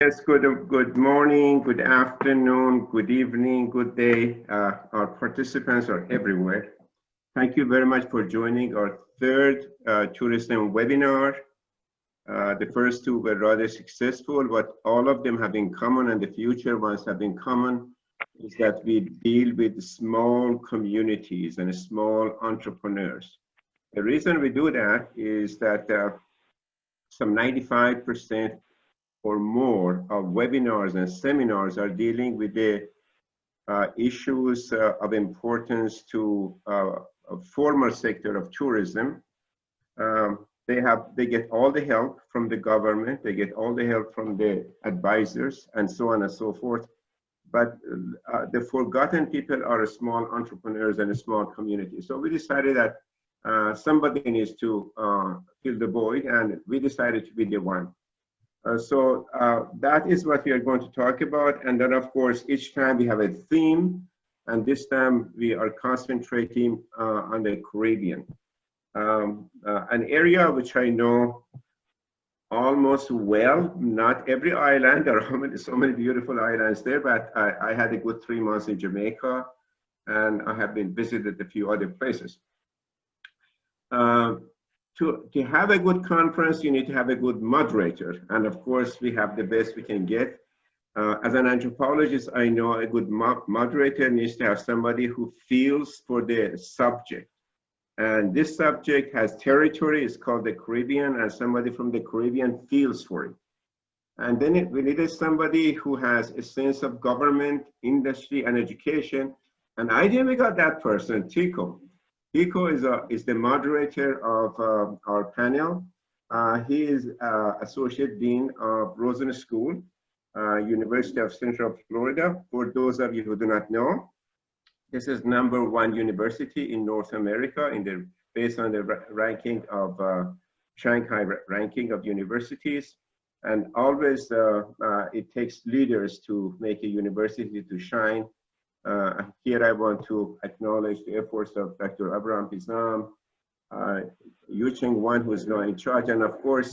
Yes, good morning, good afternoon, good evening, good day. Our participants are everywhere. Thank you very much for joining our third tourism webinar. The first two were rather successful. What all of them have in common, and the future ones have in common, is that we deal with small communities and small entrepreneurs. The reason we do that is that some 95% or more of webinars and seminars are dealing with the issues of importance to a formal sector of tourism. They get all the help from the government, they get all the help from the advisors, and so on and so forth. But the forgotten people are small entrepreneurs and a small community. So we decided that somebody needs to fill the void, and we decided to be the one. So that is what we are going to talk about. And then, of course, each time we have a theme. And this time we are concentrating on the Caribbean, an area which I know almost well. Not every island. There are so many beautiful islands there, but I had a good 3 months in Jamaica, and I have been visited a few other places. To have a good conference, you need to have a good moderator. And of course, we have the best we can get. As an anthropologist, I know a good moderator needs to have somebody who feels for the subject. And this subject has territory, it's called the Caribbean, and somebody from the Caribbean feels for it. And then we needed somebody who has a sense of government, industry, and education. And I think we got that person, Tico. Tico is the moderator of our panel. He is Associate Dean of Rosen School, University of Central Florida. For those of you who do not know, this is #1 university in North America based on the ranking of Shanghai ranking of universities. And always it takes leaders to make a university to shine. Here I want to acknowledge the efforts of Dr. Abraham Pizam, Yu Cheng Wan, who is now in charge, and of course,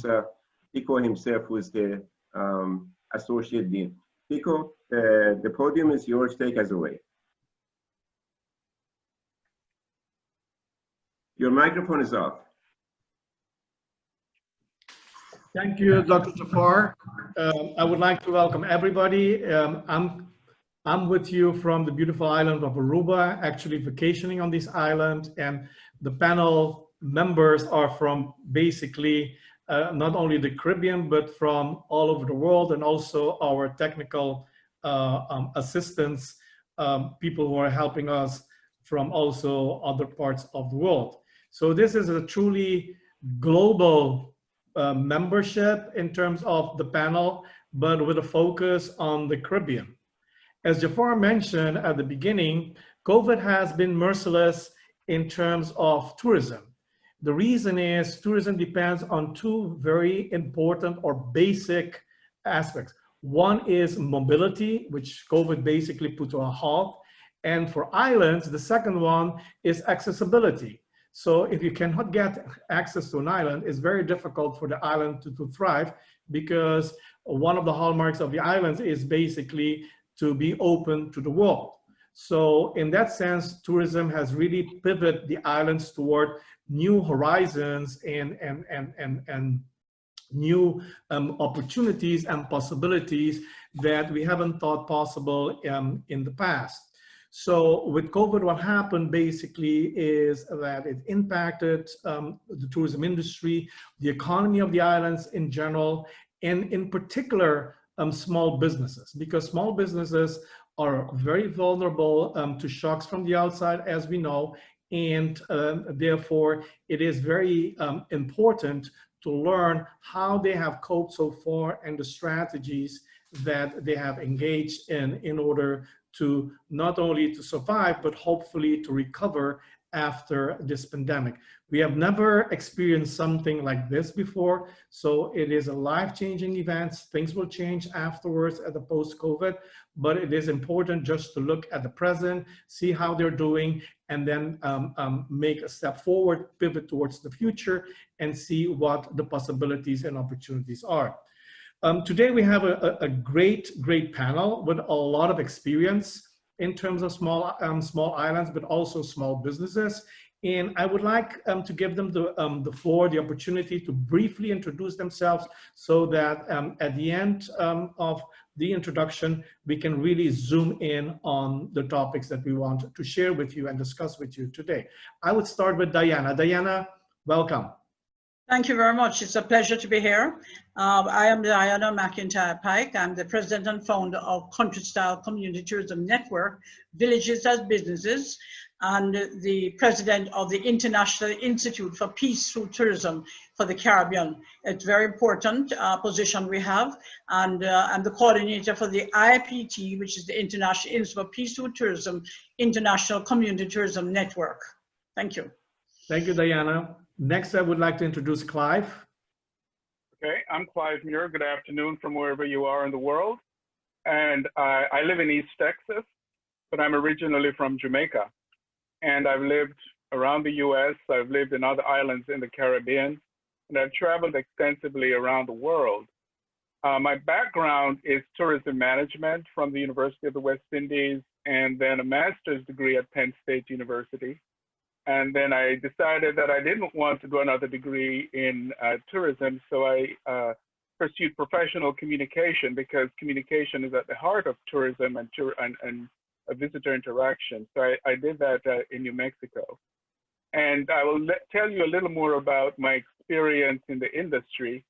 Tico himself, who is the Associate Dean. Tico, the podium is yours, take us away. Your microphone is off. Thank you, Dr. Jafar. I would like to welcome everybody. I'm with you from the beautiful island of Aruba, actually vacationing on this island, and the panel members are from basically not only the Caribbean, but from all over the world, and also our technical assistants, people who are helping us from also other parts of the world. So this is a truly global membership in terms of the panel, but with a focus on the Caribbean. As Jafar mentioned at the beginning, COVID has been merciless in terms of tourism. The reason is tourism depends on two very important or basic aspects. One is mobility, which COVID basically put to a halt. And for islands, the second one is accessibility. So if you cannot get access to an island, it's very difficult for the island to thrive, because one of the hallmarks of the islands is basically to be open to the world. So in that sense, tourism has really pivoted the islands toward new horizons and new opportunities and possibilities that we haven't thought possible in the past. So with COVID, what happened basically is that it impacted the tourism industry, the economy of the islands in general, and in particular, small businesses, because small businesses are very vulnerable to shocks from the outside, as we know, and therefore it is very important to learn how they have coped so far and the strategies that they have engaged in order to not only to survive, but hopefully to recover after this pandemic. We have never experienced something like this before, so it is a life-changing event. Things will change afterwards at the post-COVID, but it is important just to look at the present, see how they're doing, and then make a step forward, pivot towards the future, and see what the possibilities and opportunities are. Today we have a great panel with a lot of experience in terms of small islands, but also small businesses. And I would like to give them the floor, the opportunity to briefly introduce themselves, so that at the end of the introduction, we can really zoom in on the topics that we want to share with you and discuss with you today. I would start with Diana. Diana, welcome. Thank you very much. It's a pleasure to be here. I am Diana McIntyre-Pike. I'm the president and founder of Countrystyle Community Tourism Network, Villages as Businesses, and the president of the International Institute for Peace Through Tourism for the Caribbean. It's a very important position we have, and I'm the coordinator for the IPT, which is the International Institute for Peace Through Tourism, International Community Tourism Network. Thank you. Thank you, Diana. Next, I would like to introduce Clive. Okay, I'm Clive Muir. Good afternoon from wherever you are in the world. And I live in East Texas, but I'm originally from Jamaica. And I've lived around the US, I've lived in other islands in the Caribbean, and I've traveled extensively around the world. My background is tourism management from the University of the West Indies, and then a master's degree at Penn State University. And then I decided that I didn't want to do another degree in tourism, so I pursued professional communication, because communication is at the heart of tourism and a visitor interaction. So I did that in New Mexico. And I will tell you a little more about my experience in the industry,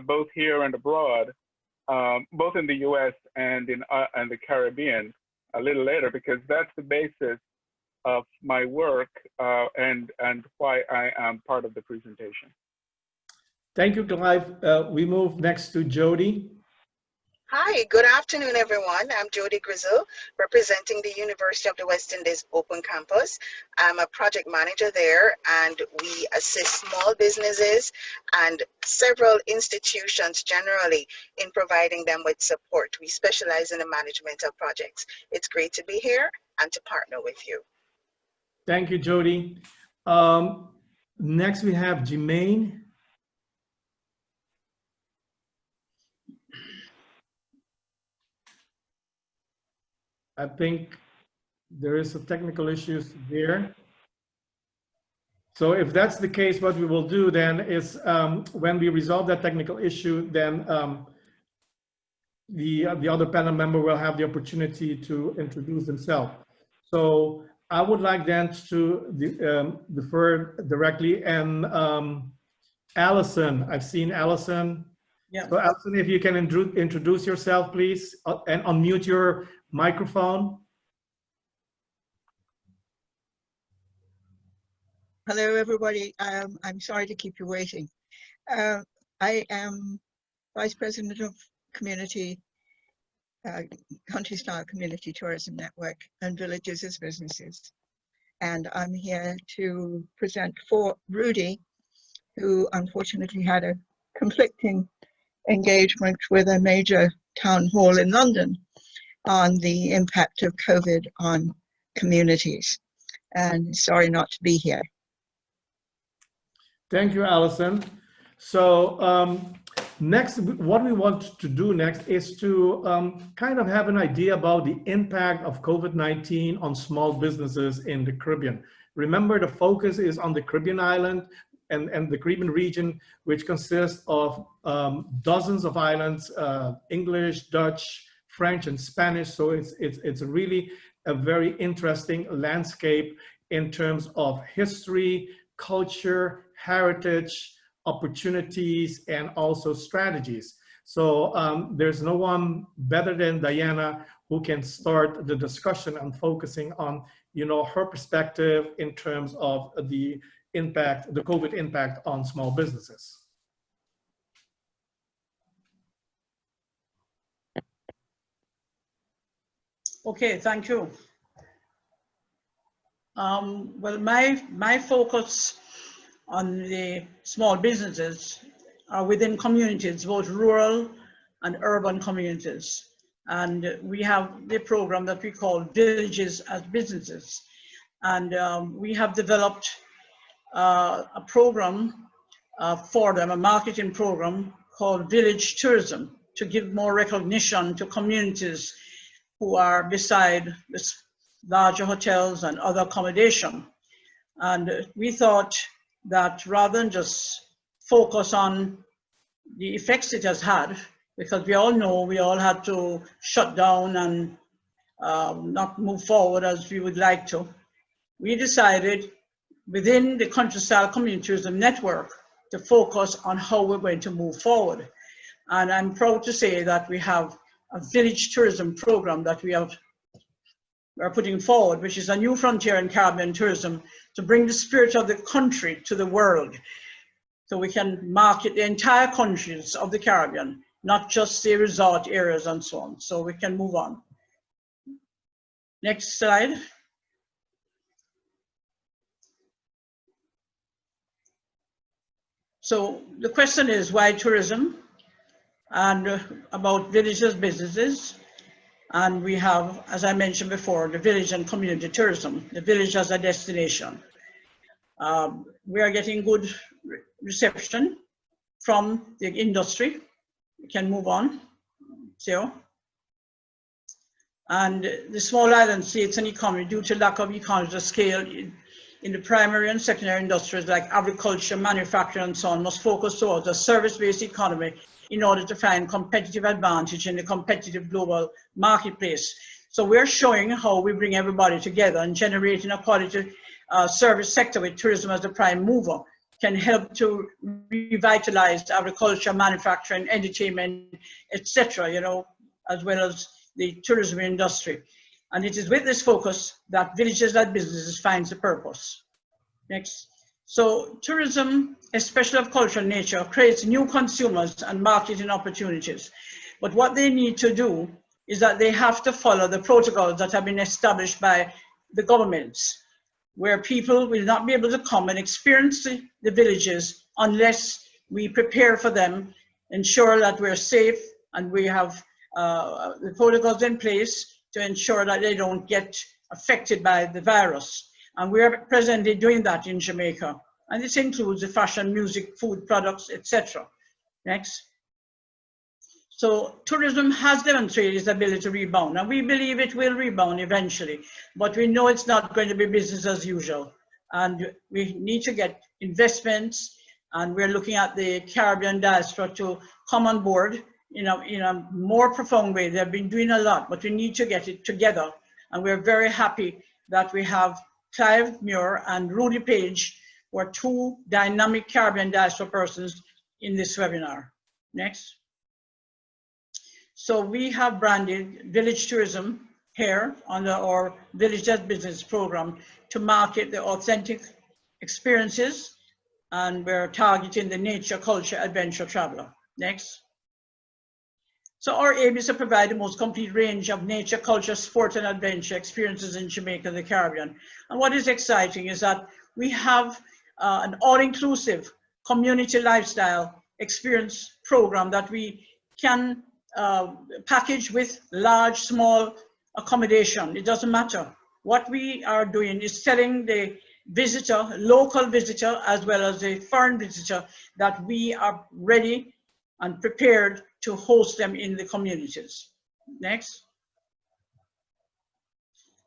both here and abroad, both in the US and in the Caribbean a little later, because that's the basis of my work and why I am part of the presentation. Thank you, Clive. We move next to Jody. Hi, good afternoon, everyone. I'm Jody Grizzle, representing the University of the West Indies Open Campus. I'm a project manager there, and we assist small businesses and several institutions generally in providing them with support. We specialize in the management of projects. It's great to be here and to partner with you. Thank you, Jody. Next, we have Jermaine. I think there is some technical issues there. So if that's the case, what we will do then is when we resolve that technical issue, then the other panel member will have the opportunity to introduce themselves. So I would like then to defer directly, and Allison, I've seen Allison. Yeah. So Allison, if you can introduce yourself, please, and unmute your microphone. Hello, everybody. I'm sorry to keep you waiting. I am Vice President of Community, Countrystyle Community Tourism Network and Villages as Businesses. And I'm here to present for Rudy, who unfortunately had a conflicting engagement with a major town hall in London on the impact of COVID on communities. And sorry not to be here. Thank you, Allison. So next, what we want to do next is to kind of have an idea about the impact of COVID-19 on small businesses in the Caribbean. Remember, the focus is on the Caribbean island and the Caribbean region, which consists of dozens of islands, English, Dutch, French, and Spanish. So it's really a very interesting landscape in terms of history, culture, heritage, opportunities, and also strategies. So there's no one better than Diana who can start the discussion and focusing on, her perspective in terms of the impact, the COVID impact on small businesses. Okay, thank you. Well, my focus on the small businesses are within communities, both rural and urban communities. And we have the program that we call Villages as Businesses. And we have developed a program for them, a marketing program called Village Tourism. to give more recognition to communities who are beside the larger hotels and other accommodation. And we thought that rather than just focus on the effects it has had, because we all know we all had to shut down and not move forward as we would like to, we decided within the Countrystyle Community Tourism Network to focus on how we're going to move forward. And I'm proud to say that we have a village tourism program that we are putting forward, which is a new frontier in Caribbean tourism to bring the spirit of the country to the world. So we can market the entire countries of the Caribbean, not just the resort areas and so on. So we can move on. Next slide. So the question is, why tourism? And about villages, businesses. And we have, as I mentioned before, the village and community tourism, the village as a destination. We are getting good reception from the industry. We can move on. So, and the small island states and economy, due to lack of economies of scale in the primary and secondary industries like agriculture, manufacturing, and so on, must focus towards a service-based economy in order to find competitive advantage in the competitive global marketplace. So we're showing how we bring everybody together and generating a quality service sector with tourism as the prime mover can help to revitalize agriculture, manufacturing, entertainment, etc., you know, as well as the tourism industry. And it is with this focus that villages and businesses finds the purpose. Next. So tourism, especially of cultural nature, creates new consumers and marketing opportunities. But what they need to do is that they have to follow the protocols that have been established by the governments, where people will not be able to come and experience the villages unless we prepare for them, ensure that we're safe and we have the protocols in place to ensure that they don't get affected by the virus. And we are presently doing that in Jamaica. And this includes the fashion, music, food products, etc. Next. So tourism has demonstrated its ability to rebound, and we believe it will rebound eventually, but we know it's not going to be business as usual. And we need to get investments, and we're looking at the Caribbean diaspora to come on board in a more profound way. They've been doing a lot, but we need to get it together. And we're very happy that we have Clive Muir and Rudy Page, who are two dynamic Caribbean diaspora persons in this webinar. Next. So we have branded village tourism here under our Village as Business program to market the authentic experiences, and we're targeting the nature, culture, adventure traveler. Next. So our aim is to provide the most complete range of nature, culture, sport, and adventure experiences in Jamaica and the Caribbean. And what is exciting is that we have an all-inclusive community lifestyle experience program that we can package with large, small accommodation. It doesn't matter. What we are doing is telling the visitor, local visitor, as well as the foreign visitor, that we are ready and prepared to host them in the communities. Next.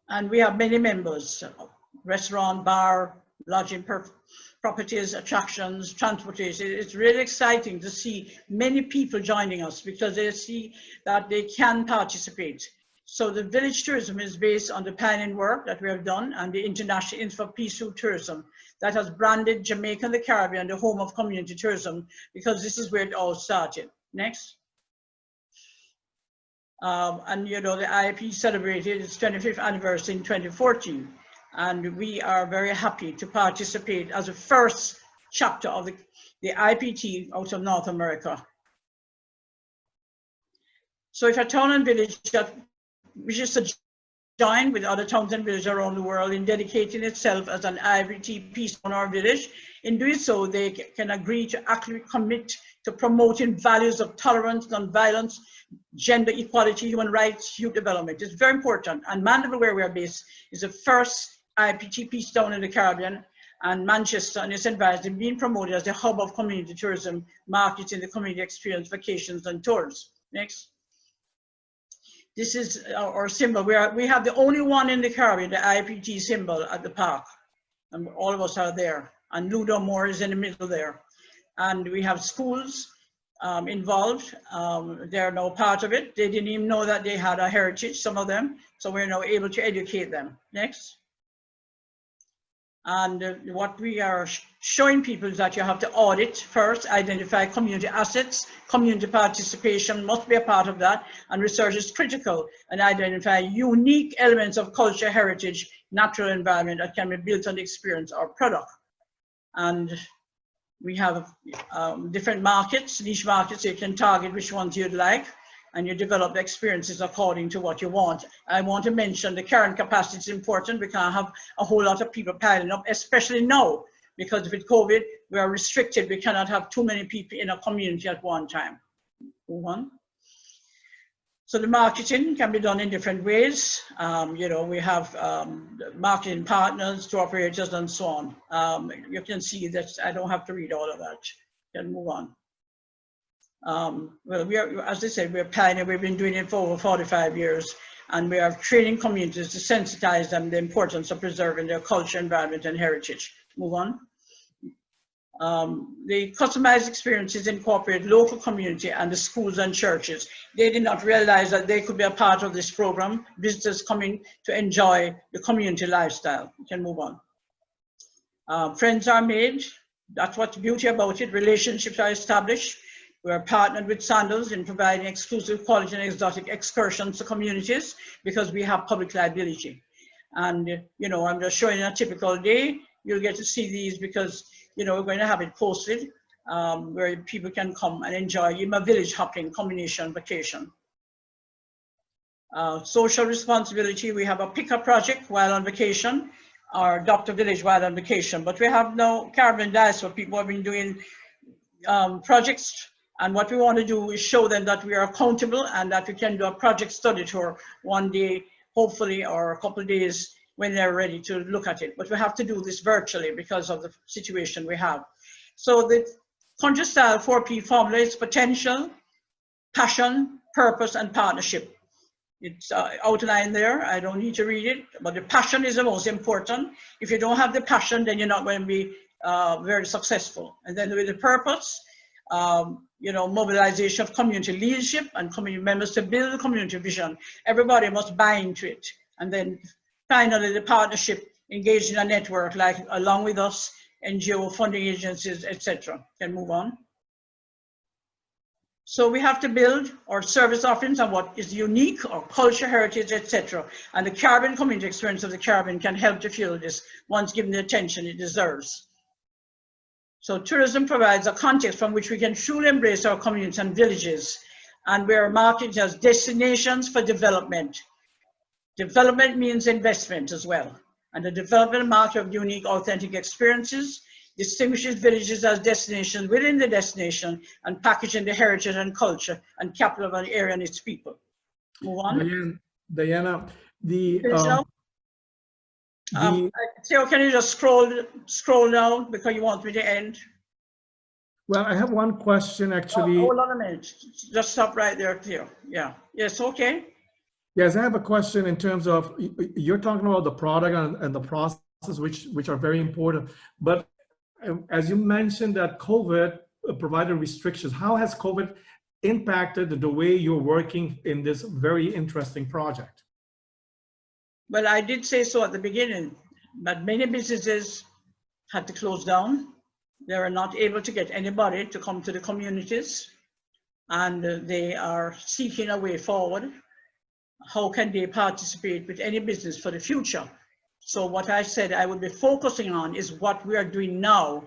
And we have many members, restaurant, bar, lodging properties, attractions, transportation. It's really exciting to see many people joining us because they see that they can participate. So the village tourism is based on the pioneering work that we have done and the International Institute for Peaceful Tourism that has branded Jamaica and the Caribbean the home of community tourism, because this is where it all started. Next. And you know, the IIP celebrated its 25th anniversary in 2014. And we are very happy to participate as the first chapter of the IPT out of North America. So if a town and village that wishes to join with other towns and villages around the world in dedicating itself as an IPT Peace Town or village, in doing so, they can agree to actively commit to promoting values of tolerance, non-violence, gender equality, human rights, youth development. It's very important. And Mandeville, where we are based, is the first IPT Peace Town in the Caribbean, and Manchester and its environment being promoted as the hub of community tourism, marketing the community experience, vacations and tours. Next. This is our symbol. We have the only one in the Caribbean, the IPT symbol at the park. And all of us are there. And Ludo Moore is in the middle there. And we have schools involved. They're now part of it. They didn't even know that they had a heritage, some of them. So we're now able to educate them. Next. And what we are showing people is that you have to audit first, identify community assets, community participation must be a part of that, and research is critical, and identify unique elements of culture, heritage, natural environment that can be built on the experience or product. And we have different markets, niche markets, so you can target which ones you'd like, and you develop the experiences according to what you want. I want to mention the carrying capacity is important. We can't have a whole lot of people piling up, especially now, because with COVID, we are restricted. We cannot have too many people in a community at one time. Move on. So the marketing can be done in different ways. You know, we have marketing partners, tour operators, and so on. You can see that I don't have to read all of that. You can move on. Well, we are, as I said, we're pioneer. We've been doing it for over 45 years, and we are training communities to sensitize them the importance of preserving their culture, environment, and heritage. Move on. The customized experiences incorporate local community and the schools and churches. They did not realize that they could be a part of this program. Visitors coming to enjoy the community lifestyle. You can move on. Friends are made. That's what's beauty about it. Relationships are established. We are partnered with Sandals in providing exclusive quality and exotic excursions to communities because we have public liability. And, you know, I'm just showing a typical day. You'll get to see these because, you know, we're going to have it posted where people can come and enjoy even a village hopping combination vacation. Social responsibility, we have a pickup project while on vacation, or adopt a village while on vacation. But we have no Caribbean diaspora people have been doing projects. And what we want to do is show them that we are accountable and that we can do a project study tour one day, hopefully, or a couple of days when they're ready to look at it. But we have to do this virtually because of the situation we have. So the Countrystyle 4P formula is potential, passion, purpose, and partnership. It's outlined there. I don't need to read it, but the passion is the most important. If you don't have the passion, then you're not going to be very successful. And then with the purpose, you know, mobilization of community leadership and community members to build a community vision. Everybody must buy into it. And then finally, the partnership, engaged in a network like along with us, NGO funding agencies, etc. Can move on. So we have to build our service offerings on what is unique, our culture, heritage, etc. And the Caribbean community experience of the Caribbean can help to fuel this once given the attention it deserves. So tourism provides a context from which we can truly embrace our communities and villages, and we are marketed as destinations for development. Development means investment as well, and the development market of unique, authentic experiences distinguishes villages as destinations within the destination and packaging the heritage and culture and capital of an area and its people. Move on. Diana, Theo, can you just scroll down because you want me to end? Well, I have one question actually. Oh, hold on a minute. Just stop right there, Theo. Yeah. Yes. Okay. Yes, I have a question in terms of you're talking about the product and the process, which are very important. But as you mentioned that COVID provided restrictions, how has COVID impacted the way you're working in this very interesting project? Well, I did say so at the beginning, but many businesses had to close down. They were not able to get anybody to come to the communities, and they are seeking a way forward. How can they participate with any business for the future? So what I said I would be focusing on is what we are doing now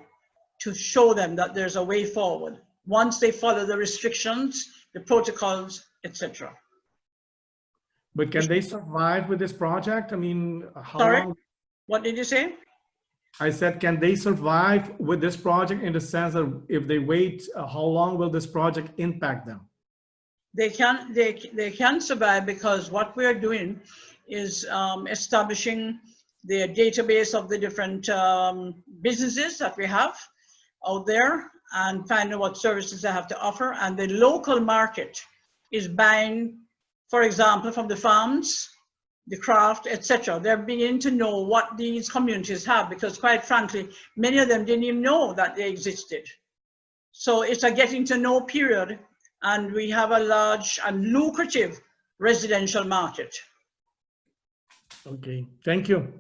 to show them that there's a way forward once they follow the restrictions, the protocols, etc. But can they survive with this project? I mean, how Sorry? long? What did you say? I said, can they survive with this project in the sense that if they wait, how long will this project impact them? They can survive because what we are doing is establishing the database of the different businesses that we have out there and finding what services they have to offer, and the local market is buying, for example, from the farms, the craft, etc. They're beginning to know what these communities have, because quite frankly, many of them didn't even know that they existed. So it's a getting to know period, and we have a large and lucrative residential market. Okay, thank you.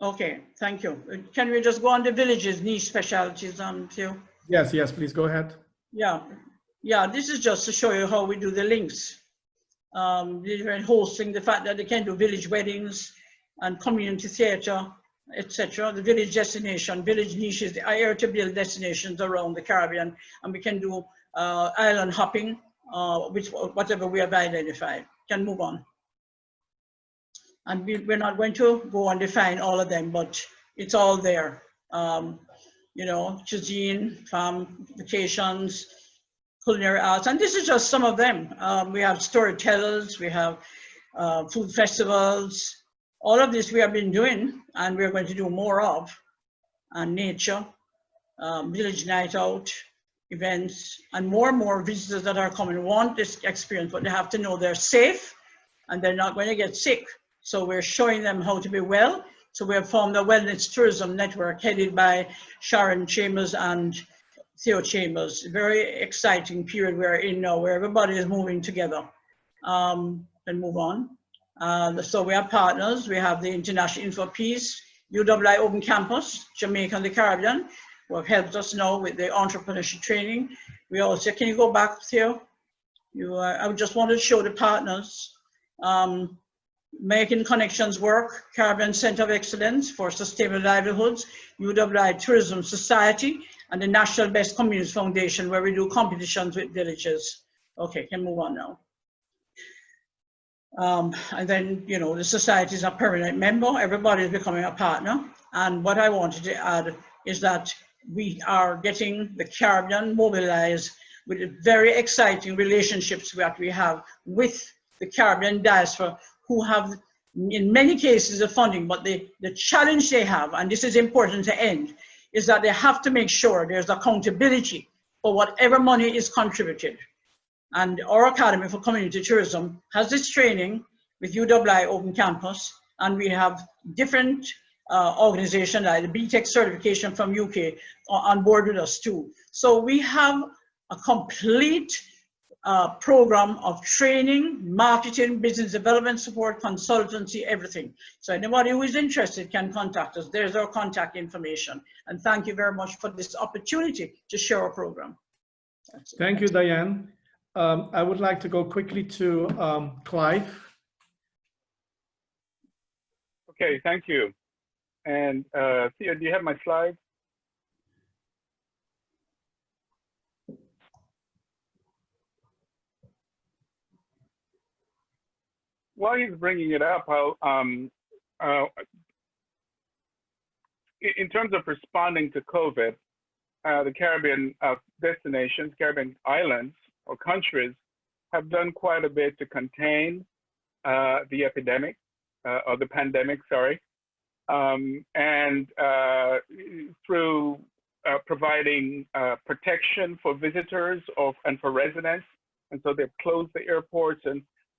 Okay, thank you. Can we just go on the villages, niche specialties, Theo? Yes, yes, please go ahead. Yeah, this is just to show you how we do the links. Different hosting, the fact that they can do village weddings and community theater, etc. The village destination, village niches, the air to build destinations around the Caribbean, and we can do island hopping, which whatever we have identified. Can move on. And we're not going to go and define all of them, but it's all there. You know, cuisine, farm vacations, culinary arts, and this is just some of them. We have storytellers, we have food festivals. All of this we have been doing, and we're going to do more of. And nature, village night out, events, and more visitors that are coming want this experience, but they have to know they're safe and they're not going to get sick. So we're showing them how to be well. So we have formed a wellness tourism network headed by Sharon Chambers and Theo Chambers. Very exciting period we're in now, where everybody is moving together. And move on. So we have partners. We have the International Info Peace, UWI Open Campus, Jamaica and the Caribbean, who have helped us now with the entrepreneurship training. We also, can you go back, Theo? I just wanted to show the partners. Making Connections Work, Caribbean Center of Excellence for Sustainable Livelihoods, UWI Tourism Society, and the National Best Communities Foundation, where we do competitions with villages. Okay, can move on now. And then, you know, the society is a permanent member. Everybody is becoming a partner. And what I wanted to add is that we are getting the Caribbean mobilized with the very exciting relationships that we have with the Caribbean diaspora, who have, in many cases, the funding, but the challenge they have, and this is important to end, is that they have to make sure there's accountability for whatever money is contributed. And our Academy for Community Tourism has this training with UWI Open Campus, and we have different organizations like the BTEC certification from UK on board with us too. So we have a complete program of training, marketing, business development support, consultancy, everything. So anybody who is interested can contact us. There's our contact information. And thank you very much for this opportunity to share our program. Thank you, Diane. I would like to go quickly to Clive. Okay, thank you. And Theo, do you have my slides? While he's bringing it up, in terms of responding to COVID, the Caribbean destinations, Caribbean islands or countries have done quite a bit to contain the epidemic, or the pandemic, sorry, and through providing protection for visitors and for residents. And so they've closed the airports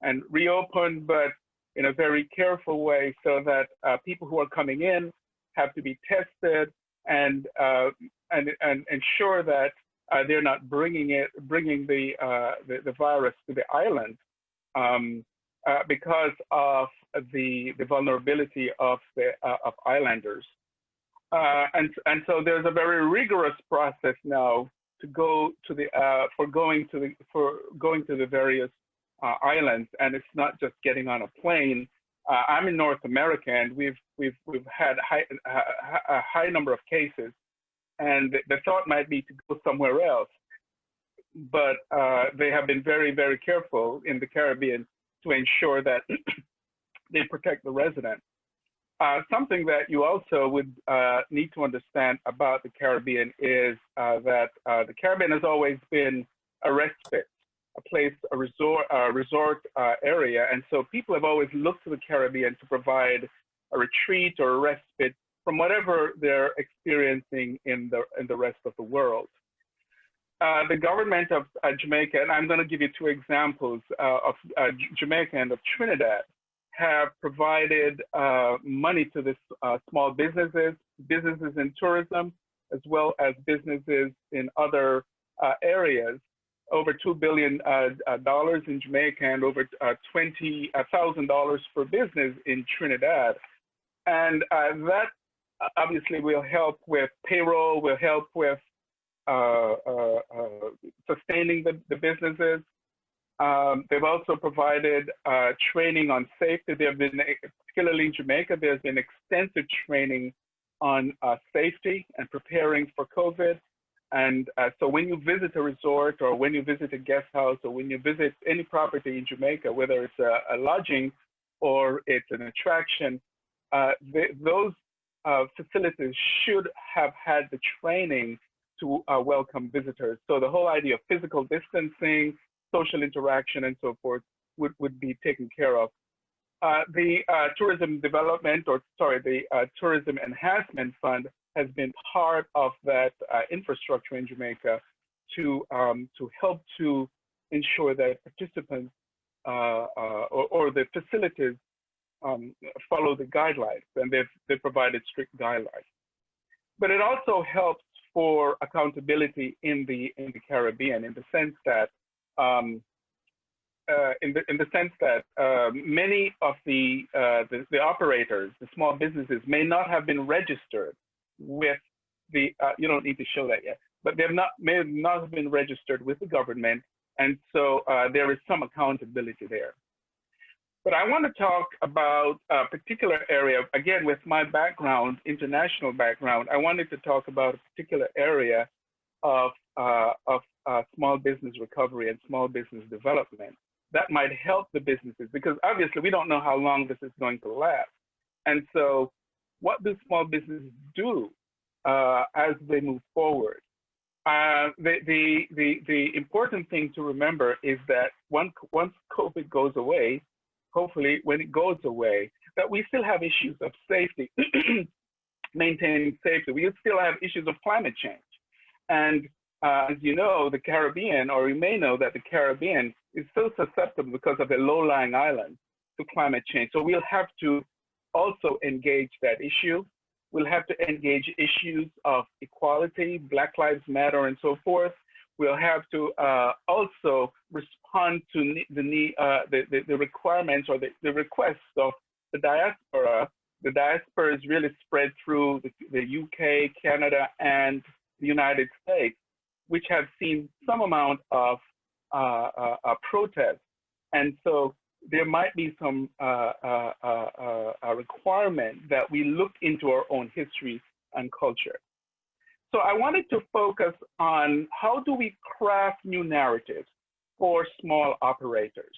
and reopened, but in a very careful way, so that people who are coming in have to be tested and ensure that they're not bringing the virus to the island because of the vulnerability of islanders. And so there's a very rigorous process now to go to going to the various islands, and it's not just getting on a plane. I'm in North America, and we've had a high number of cases, and the thought might be to go somewhere else, but they have been very, very careful in the Caribbean to ensure that they protect the residents. Something that you also would need to understand about the Caribbean is that the Caribbean has always been a respite, a place, a resort area. And so people have always looked to the Caribbean to provide a retreat or a respite from whatever they're experiencing in the rest of the world. the government of Jamaica, and I'm going to give you two examples of Jamaica and of Trinidad, have provided money to this small businesses in tourism, as well as businesses in other areas. Over $2 billion in Jamaica and over $20,000 per business in Trinidad. And that obviously will help with payroll, will help with sustaining the businesses. They've also provided training on safety. There have been, particularly in Jamaica, there's been extensive training on safety and preparing for COVID. And so when you visit a resort or when you visit a guest house or when you visit any property in Jamaica, whether it's a lodging or it's an attraction, those facilities should have had the training to welcome visitors. So the whole idea of physical distancing, social interaction, and so forth would be taken care of. The Tourism Development, or sorry, the Tourism Enhancement Fund has been part of that infrastructure in Jamaica to help to ensure that participants or the facilities follow the guidelines, and they've provided strict guidelines. But it also helps for accountability in the Caribbean, in the sense that many of the operators, the small businesses, may not have been registered with the, you don't need to show that yet, but may not have been registered with the government. And so there is some accountability there. But I want to talk about a particular area, again, with my background, international background. I wanted to talk about a particular area of small business recovery and small business development that might help the businesses, because obviously we don't know how long this is going to last. And so what do small businesses do as they move forward? The important thing to remember is that once COVID goes away, hopefully when it goes away, that we still have issues of safety, maintaining safety. We still have issues of climate change. And as you know, the Caribbean, or you may know that the Caribbean is so susceptible because of the low-lying islands to climate change. So we'll have to also engage that issue. We'll have to engage issues of equality, Black Lives Matter, and so forth. We'll have to also respond to the requirements or the requests of the diaspora. The diaspora is really spread through the UK, Canada, and the United States, which have seen some amount of protest. And so there might be some requirement that we look into our own history and culture. So I wanted to focus on how do we craft new narratives for small operators.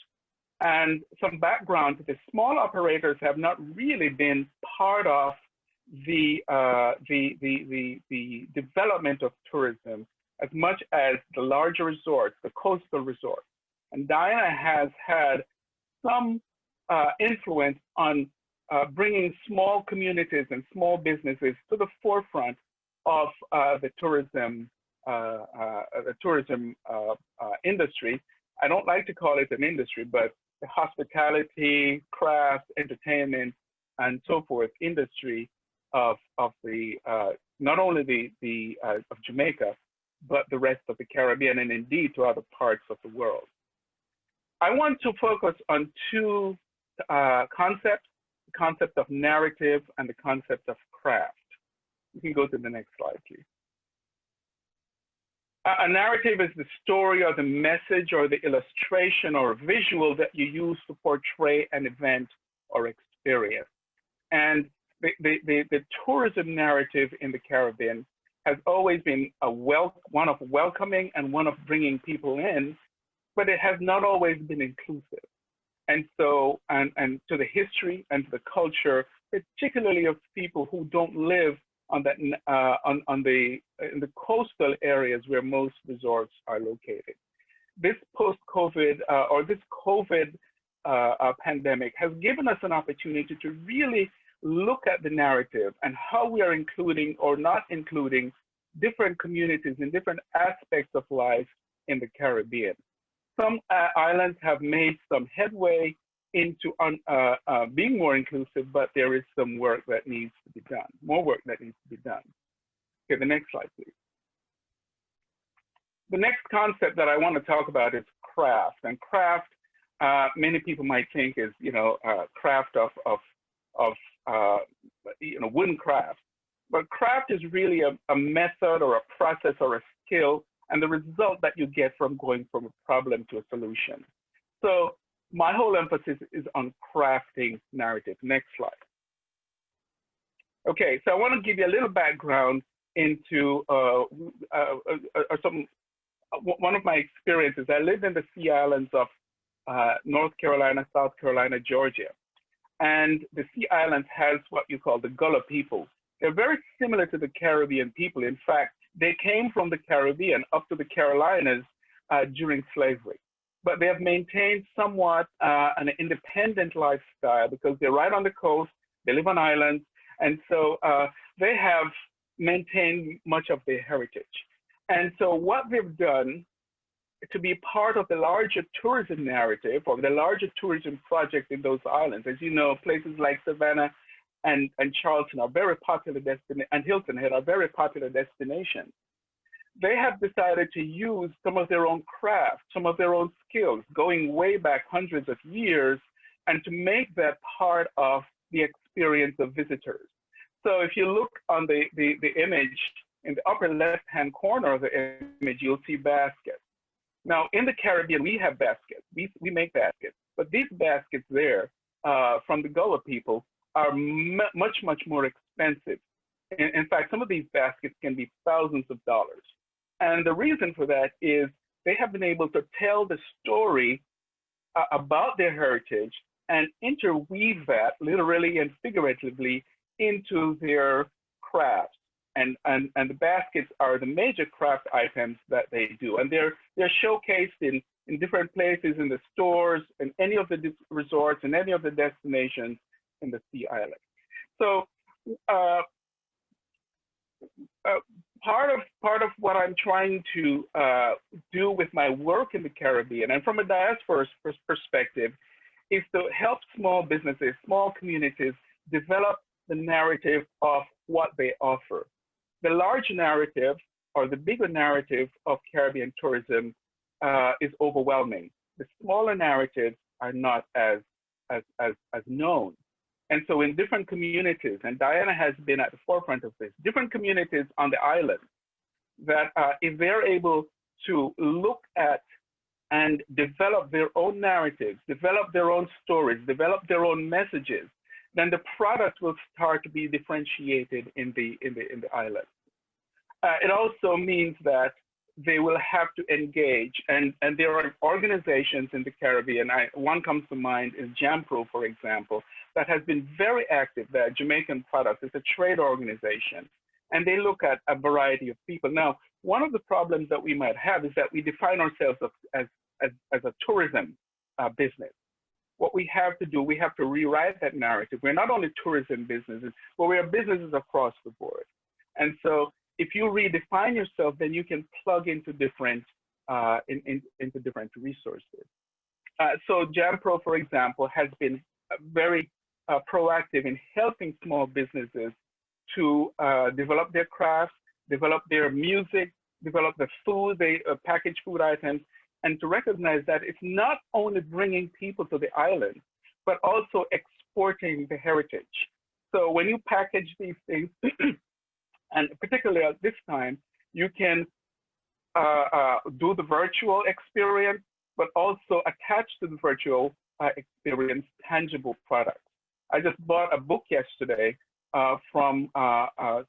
And some background to this: small operators have not really been part of the development of tourism as much as the larger resorts, the coastal resorts. And Diana has had some influence on bringing small communities and small businesses to the forefront of the tourism industry. I don't like to call it an industry, but the hospitality, craft, entertainment, and so forth industry of the not only of Jamaica, but the rest of the Caribbean, and indeed to other parts of the world. I want to focus on two concepts: the concept of narrative and the concept of craft. You can go to the next slide, please. A narrative is the story or the message or the illustration or visual that you use to portray an event or experience. And the tourism narrative in the Caribbean has always been one of welcoming and one of bringing people in, but it has not always been inclusive. And so, and to the history and to the culture, particularly of people who don't live on that in the coastal areas where most resorts are located. This post-COVID or this COVID pandemic has given us an opportunity to really look at the narrative and how we are including or not including different communities in different aspects of life in the Caribbean. Some islands have made some headway into being more inclusive, but there is some work that needs to be done, more work that needs to be done. Okay, the next slide, please. The next concept that I want to talk about is craft. And craft, many people might think is, craft of wooden craft. But craft is really a method or a process or a skill and the result that you get from going from a problem to a solution. So my whole emphasis is on crafting narrative. Next slide. Okay, so I want to give you a little background into one of my experiences. I lived in the Sea Islands of North Carolina, South Carolina, Georgia. And the Sea Islands has what you call the Gullah people. They're very similar to the Caribbean people. In fact, they came from the Caribbean up to the Carolinas during slavery. But they have maintained somewhat an independent lifestyle because they're right on the coast, they live on islands, and so they have maintained much of their heritage. And so what they've done to be part of the larger tourism narrative or the larger tourism project in those islands, as you know, places like Savannah and Charleston are very popular destinations, and Hilton Head are very popular destinations. They have decided to use some of their own craft, some of their own skills, going way back hundreds of years, and to make that part of the experience of visitors. So if you look on the image, in the upper left-hand corner of the image, you'll see baskets. Now, in the Caribbean, we have baskets. We make baskets. But these baskets there from the Gullah people are much, much more expensive. In fact, some of these baskets can be thousands of dollars. And the reason for that is they have been able to tell the story about their heritage and interweave that literally and figuratively into their crafts. And the baskets are the major craft items that they do. And they're showcased in different places, in the stores, in any of the resorts, and any of the destinations in the Sea Island. So part of what I'm trying to do with my work in the Caribbean, and from a diaspora perspective, is to help small businesses, small communities develop the narrative of what they offer. The large narrative or the bigger narrative of Caribbean tourism is overwhelming. The smaller narratives are not as known. And so in different communities, and Diana has been at the forefront of this, different communities on the island, that if they're able to look at and develop their own narratives, develop their own stories, develop their own messages, then the product will start to be differentiated in the island. It also means that they will have to engage, and there are organizations in the Caribbean. One comes to mind is JAMPRO, for example, that has been very active. That Jamaican Products is a trade organization, and they look at a variety of people. Now, one of the problems that we might have is that we define ourselves as a tourism business. What we have to do, we have to rewrite that narrative. We're not only tourism businesses, but we are businesses across the board. And so if you redefine yourself, then you can plug into different into different resources. So JAMPRO, for example, has been very proactive in helping small businesses to develop their crafts, develop their music, develop the food, they package food items, and to recognize that it's not only bringing people to the island, but also exporting the heritage. So when you package these things, and particularly at this time, you can do the virtual experience, but also attach to the virtual experience tangible products. I just bought a book yesterday from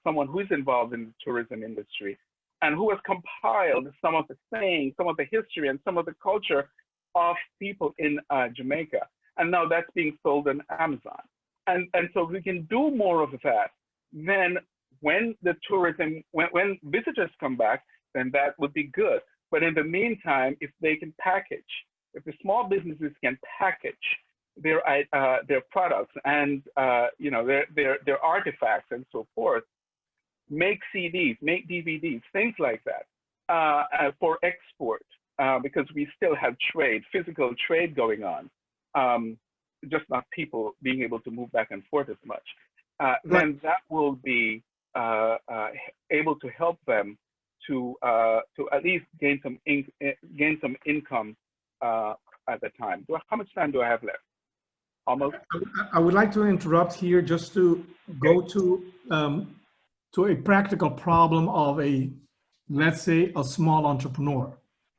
someone who's involved in the tourism industry and who has compiled some of the sayings, some of the history, and some of the culture of people in Jamaica. And now that's being sold on Amazon. And so we can do more of that. Then when the tourism, when visitors come back, then that would be good. But in the meantime, if they can package, if the small businesses can package their products and their artifacts and so forth, make CDs, make DVDs, things like that for export, because we still have trade, physical trade going on, just not people being able to move back and forth as much, then that will be able to help them to at least gain some income at the time. How much time do I have left? Almost. I would like to interrupt here just to go to a practical problem of let's say, a small entrepreneur.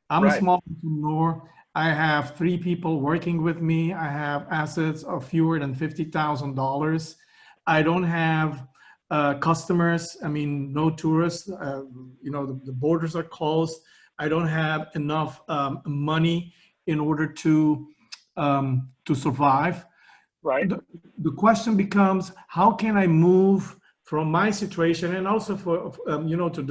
I'm a small entrepreneur. I have 3 people working with me. I have assets of fewer than $50,000. I don't have customers. I mean, no tourists. You know, the borders are closed. I don't have enough money in order to survive. Right. The question becomes, how can I move from my situation, and also for you know, to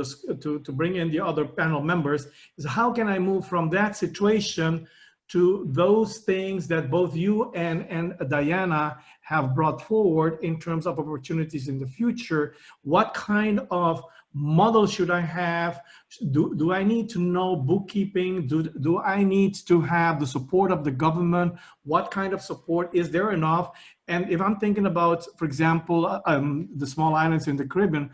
bring in the other panel members, is how can I move from that situation to those things that both you and Diana have brought forward in terms of opportunities in the future? What kind of model should I have? Do I need to know bookkeeping? Do I need to have the support of the government? What kind of support? Is there enough? And if I'm thinking about, for example, the small islands in the Caribbean,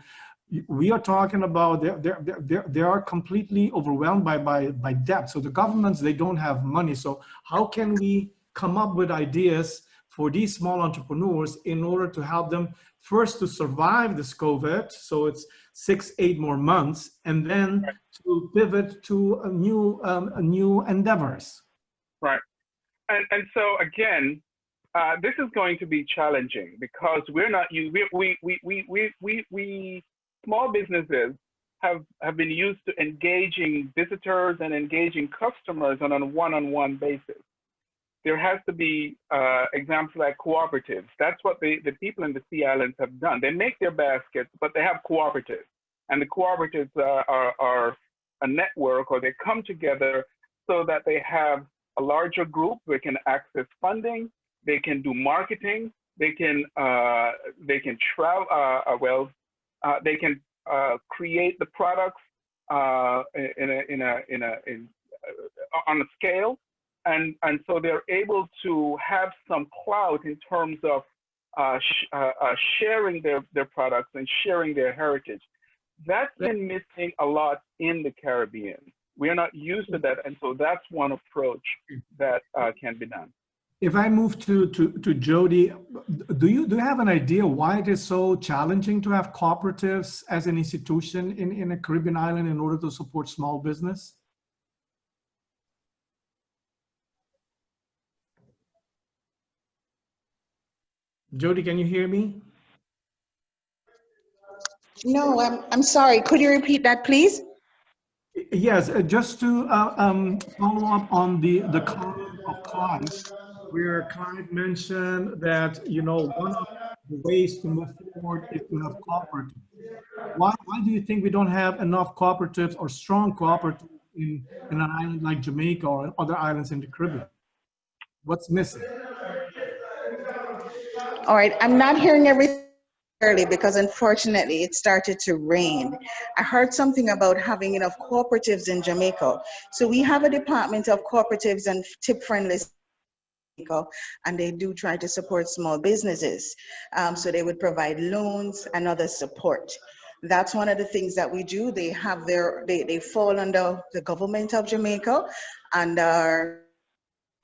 we are talking about they are completely overwhelmed by debt. So the governments, they don't have money. So how can we come up with ideas for these small entrepreneurs in order to help them first to survive this COVID? So it's 6-8 more months, and then to pivot to a new endeavors. Right. And so again, this is going to be challenging because we're not we small businesses have been used to engaging visitors and engaging customers on a one-on-one basis. There has to be examples like cooperatives. That's what the people in the Sea Islands have done. They make their baskets, but they have cooperatives. And the cooperatives are a network, or they come together so that they have a larger group. They can access funding. They can do marketing. They can travel. They can create the products on a scale. And so they're able to have some clout in terms of sharing their products and sharing their heritage. That's been missing a lot in the Caribbean. We are not used to that, and so that's one approach that can be done. If I move to Jody, do you have an idea why it is so challenging to have cooperatives as an institution in a Caribbean island in order to support small business? Jody, can you hear me? No, I'm sorry. Could you repeat that, please? Yes, just to follow up on the comment of Clive, where Clive mentioned that, you know, one of the ways to move forward is to have cooperatives. Why do you think we don't have enough cooperatives or strong cooperatives in an island like Jamaica or other islands in the Caribbean? What's missing? All right, I'm not hearing everything clearly because unfortunately it started to rain. I heard something about having enough cooperatives in Jamaica. So we have a department of cooperatives and tip-friendly, and they do try to support small businesses. So they would provide loans and other support. That's one of the things that we do. They have they fall under the government of Jamaica and are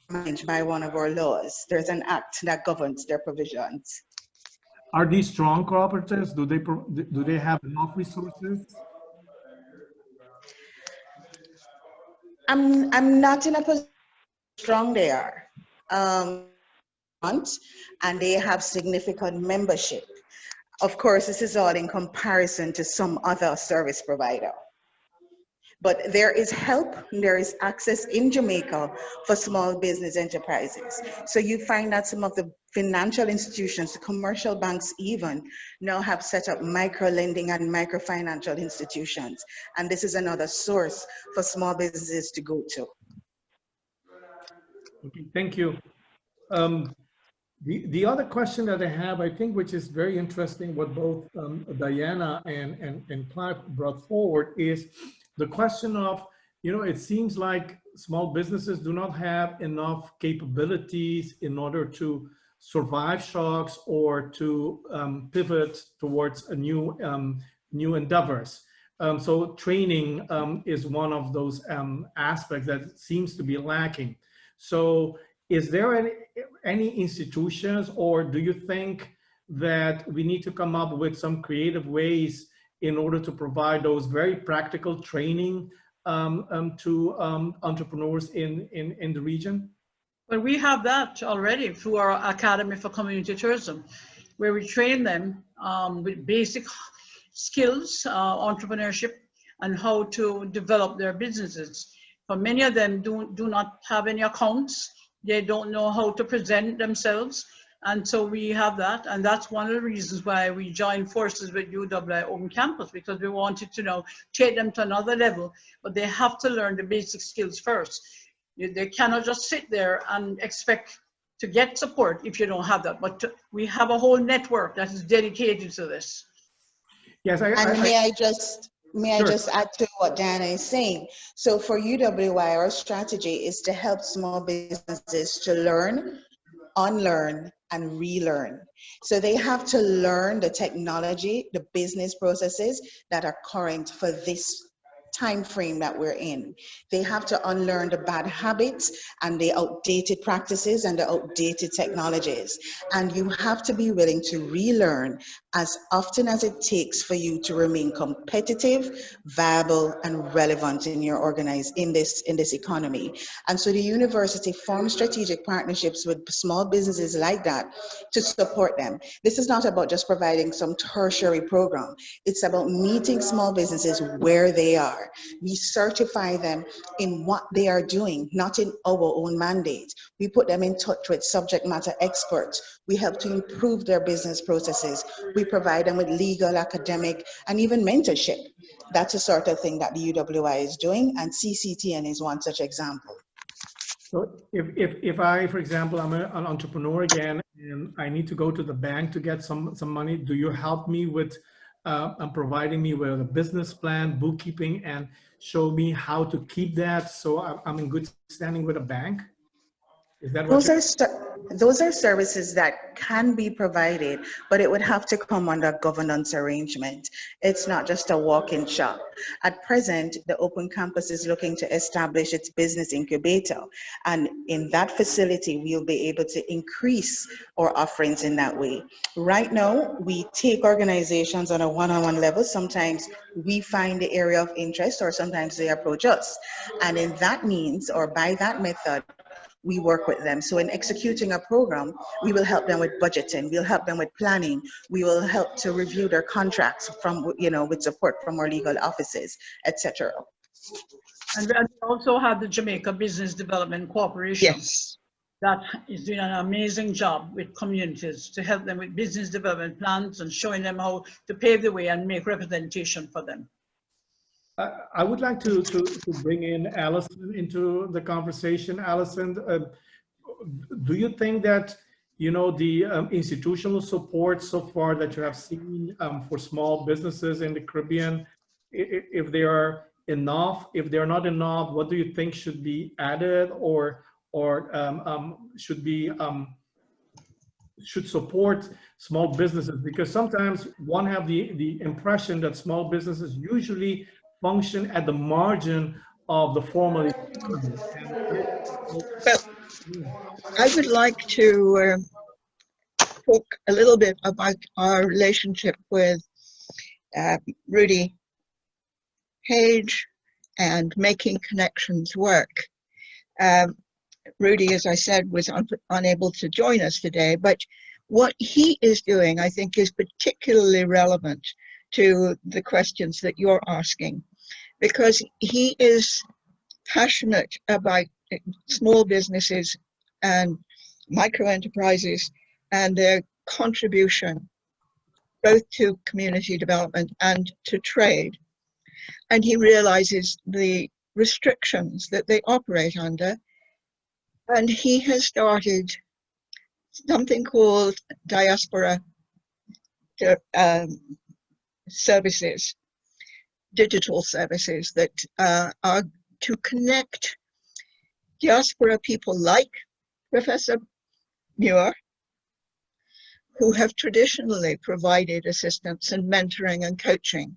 managed by one of our laws. There's an act that governs their provisions. Are these strong cooperatives? Do they have enough resources? I'm not in a position how strong they are. And they have significant membership. Of course, this is all in comparison to some other service provider. But there is help, there is access in Jamaica for small business enterprises. So you find that some of the financial institutions, the commercial banks even, now have set up micro-lending and microfinancial institutions. And this is another source for small businesses to go to. Okay, thank you. The other question that I have, I think, which is very interesting, what both Diana and Clive brought forward, is the question of, it seems like small businesses do not have enough capabilities in order to survive shocks or to pivot towards a new endeavors. So training is one of those aspects that seems to be lacking. So is there any institutions, or do you think that we need to come up with some creative ways in order to provide those very practical training to entrepreneurs in the region? Well, we have that already through our Academy for Community Tourism, where we train them with basic skills, entrepreneurship, and how to develop their businesses. For many of them do not have any accounts. They don't know how to present themselves. And so we have that. And that's one of the reasons why we joined forces with UWI Open Campus, because we wanted to take them to another level, but they have to learn the basic skills first. They cannot just sit there and expect to get support if you don't have that. But we have a whole network that is dedicated to this. Yes, May I just add to what Diana is saying? So for UWI, our strategy is to help small businesses to learn, unlearn, and relearn. So they have to learn the technology, the business processes that are current for this time frame that we're in. They have to unlearn the bad habits and the outdated practices and the outdated technologies. And you have to be willing to relearn as often as it takes for you to remain competitive, viable, and relevant in your in this economy. And so the university forms strategic partnerships with small businesses like that to support them. This is not about just providing some tertiary program. It's about meeting small businesses where they are. We certify them in what they are doing, not in our own mandate. We put them in touch with subject matter experts. We help to improve their business processes. We provide them with legal, academic, and even mentorship. That's the sort of thing that the UWI is doing, and CCTN is one such example. So if I, for example, I'm an entrepreneur again, and I need to go to the bank to get some money, do you help me with providing me with a business plan, bookkeeping, and show me how to keep that so I'm in good standing with a bank? Is that what those are services that can be provided, but it would have to come under governance arrangement. It's not just a walk-in shop. At present, the Open Campus is looking to establish its business incubator, and in that facility, we'll be able to increase our offerings in that way. Right now, we take organizations on a one-on-one level. Sometimes we find the area of interest, or sometimes they approach us. And in that means, or by that method, we work with them. So in executing a program, we will help them with budgeting, we'll help them with planning, we will help to review their contracts from, with support from our legal offices, etc. And we also have the Jamaica Business Development Corporation. Yes. That is doing an amazing job with communities to help them with business development plans and showing them how to pave the way and make representation for them. I would like to bring in Alison into the conversation. Alison, do you think that, the institutional support so far that you have seen for small businesses in the Caribbean, if they are enough, if they're not enough, what do you think should be added or should support small businesses? Because sometimes one have the impression that small businesses usually function at the margin of the formal economy. But I would like to talk a little bit about our relationship with Rudy Page and making connections work. Rudy, as I said, was unable to join us today, but what he is doing, I think, is particularly relevant to the questions that you're asking, because he is passionate about small businesses and micro enterprises and their contribution both to community development and to trade. And he realizes the restrictions that they operate under. And he has started something called diaspora services, digital services that are to connect diaspora people like Professor Muir, who have traditionally provided assistance and mentoring and coaching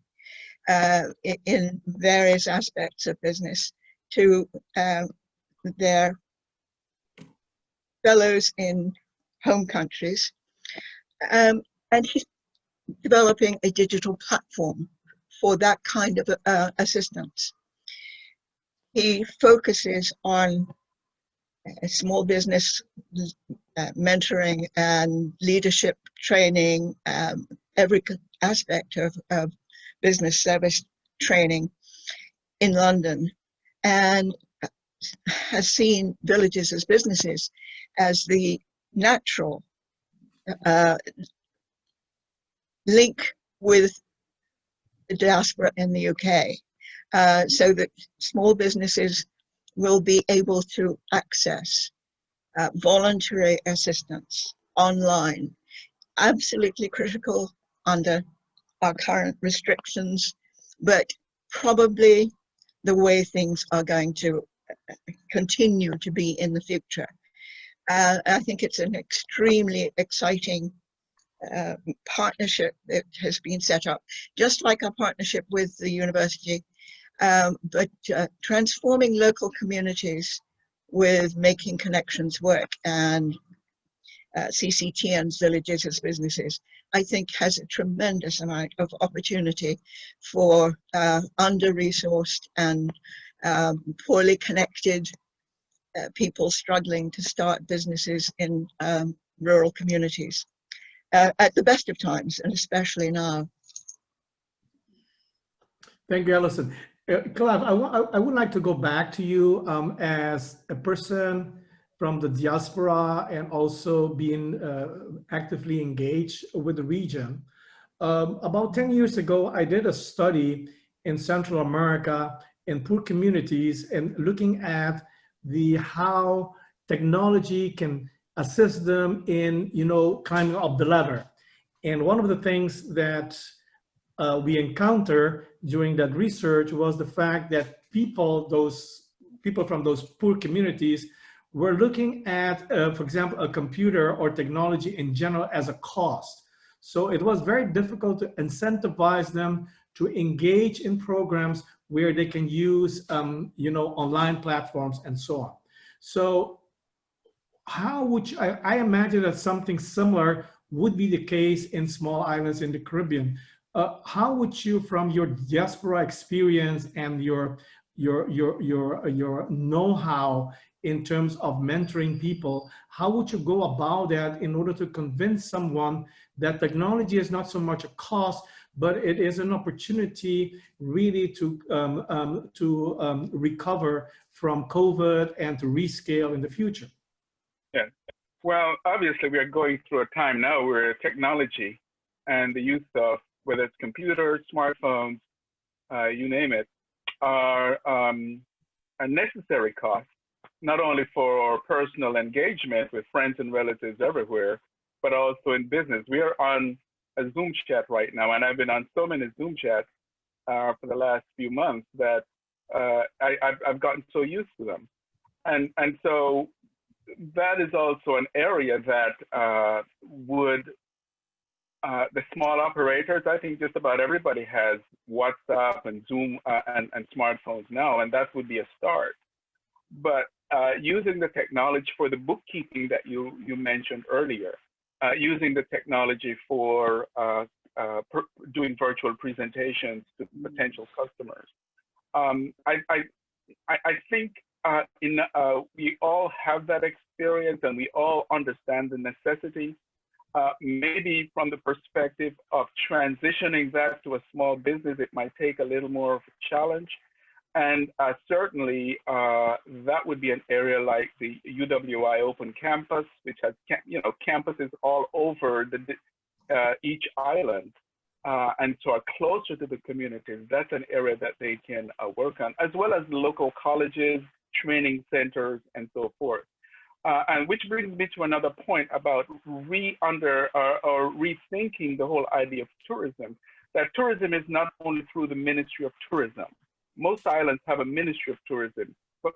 in various aspects of business to their fellows in home countries. And he's developing a digital platform for that kind of assistance. He focuses on small business mentoring and leadership training, every aspect of business service training in London, and has seen villages as businesses as the natural link with the diaspora in the UK, so that small businesses will be able to access voluntary assistance online. Absolutely critical under our current restrictions, but probably the way things are going to continue to be in the future. I think it's an extremely exciting partnership that has been set up, just like our partnership with the university, but transforming local communities with making connections work, and CCTN's villages as businesses, I think has a tremendous amount of opportunity for under-resourced and poorly connected people struggling to start businesses in rural communities at the best of times, and especially now. Thank you, Alison. Clive, I would like to go back to you as a person from the diaspora and also being actively engaged with the region. About 10 years ago, I did a study in Central America in poor communities and looking at how technology can assist them in, climbing up the ladder. And one of the things that we encountered during that research was the fact that people from those poor communities were looking at, for example, a computer or technology in general as a cost. So it was very difficult to incentivize them to engage in programs where they can use, online platforms and so on. So how would you, I imagine that something similar would be the case in small islands in the Caribbean. How would you, from your diaspora experience and your know-how in terms of mentoring people, how would you go about that in order to convince someone that technology is not so much a cost, but it is an opportunity really to recover from COVID and to rescale in the future? Yeah, well, obviously we are going through a time now where technology and the use of whether it's computers, smartphones, you name it, are a necessary cost, not only for our personal engagement with friends and relatives everywhere, but also in business. We are on a Zoom chat right now, and I've been on so many Zoom chats for the last few months that I've gotten so used to them. And so that is also an area that the small operators, I think just about everybody has WhatsApp and Zoom and smartphones now, and that would be a start. But using the technology for the bookkeeping that you mentioned earlier, using the technology for doing virtual presentations to potential customers. I think we all have that experience and we all understand the necessity. Maybe from the perspective of transitioning that to a small business, it might take a little more of a challenge. And certainly that would be an area like the UWI Open Campus, which has campuses all over each island, and so are closer to the communities. That's an area that they can work on, as well as local colleges, training centers, and so forth. And which brings me to another point about rethinking the whole idea of tourism, that tourism is not only through the Ministry of Tourism. Most islands have a Ministry of Tourism, but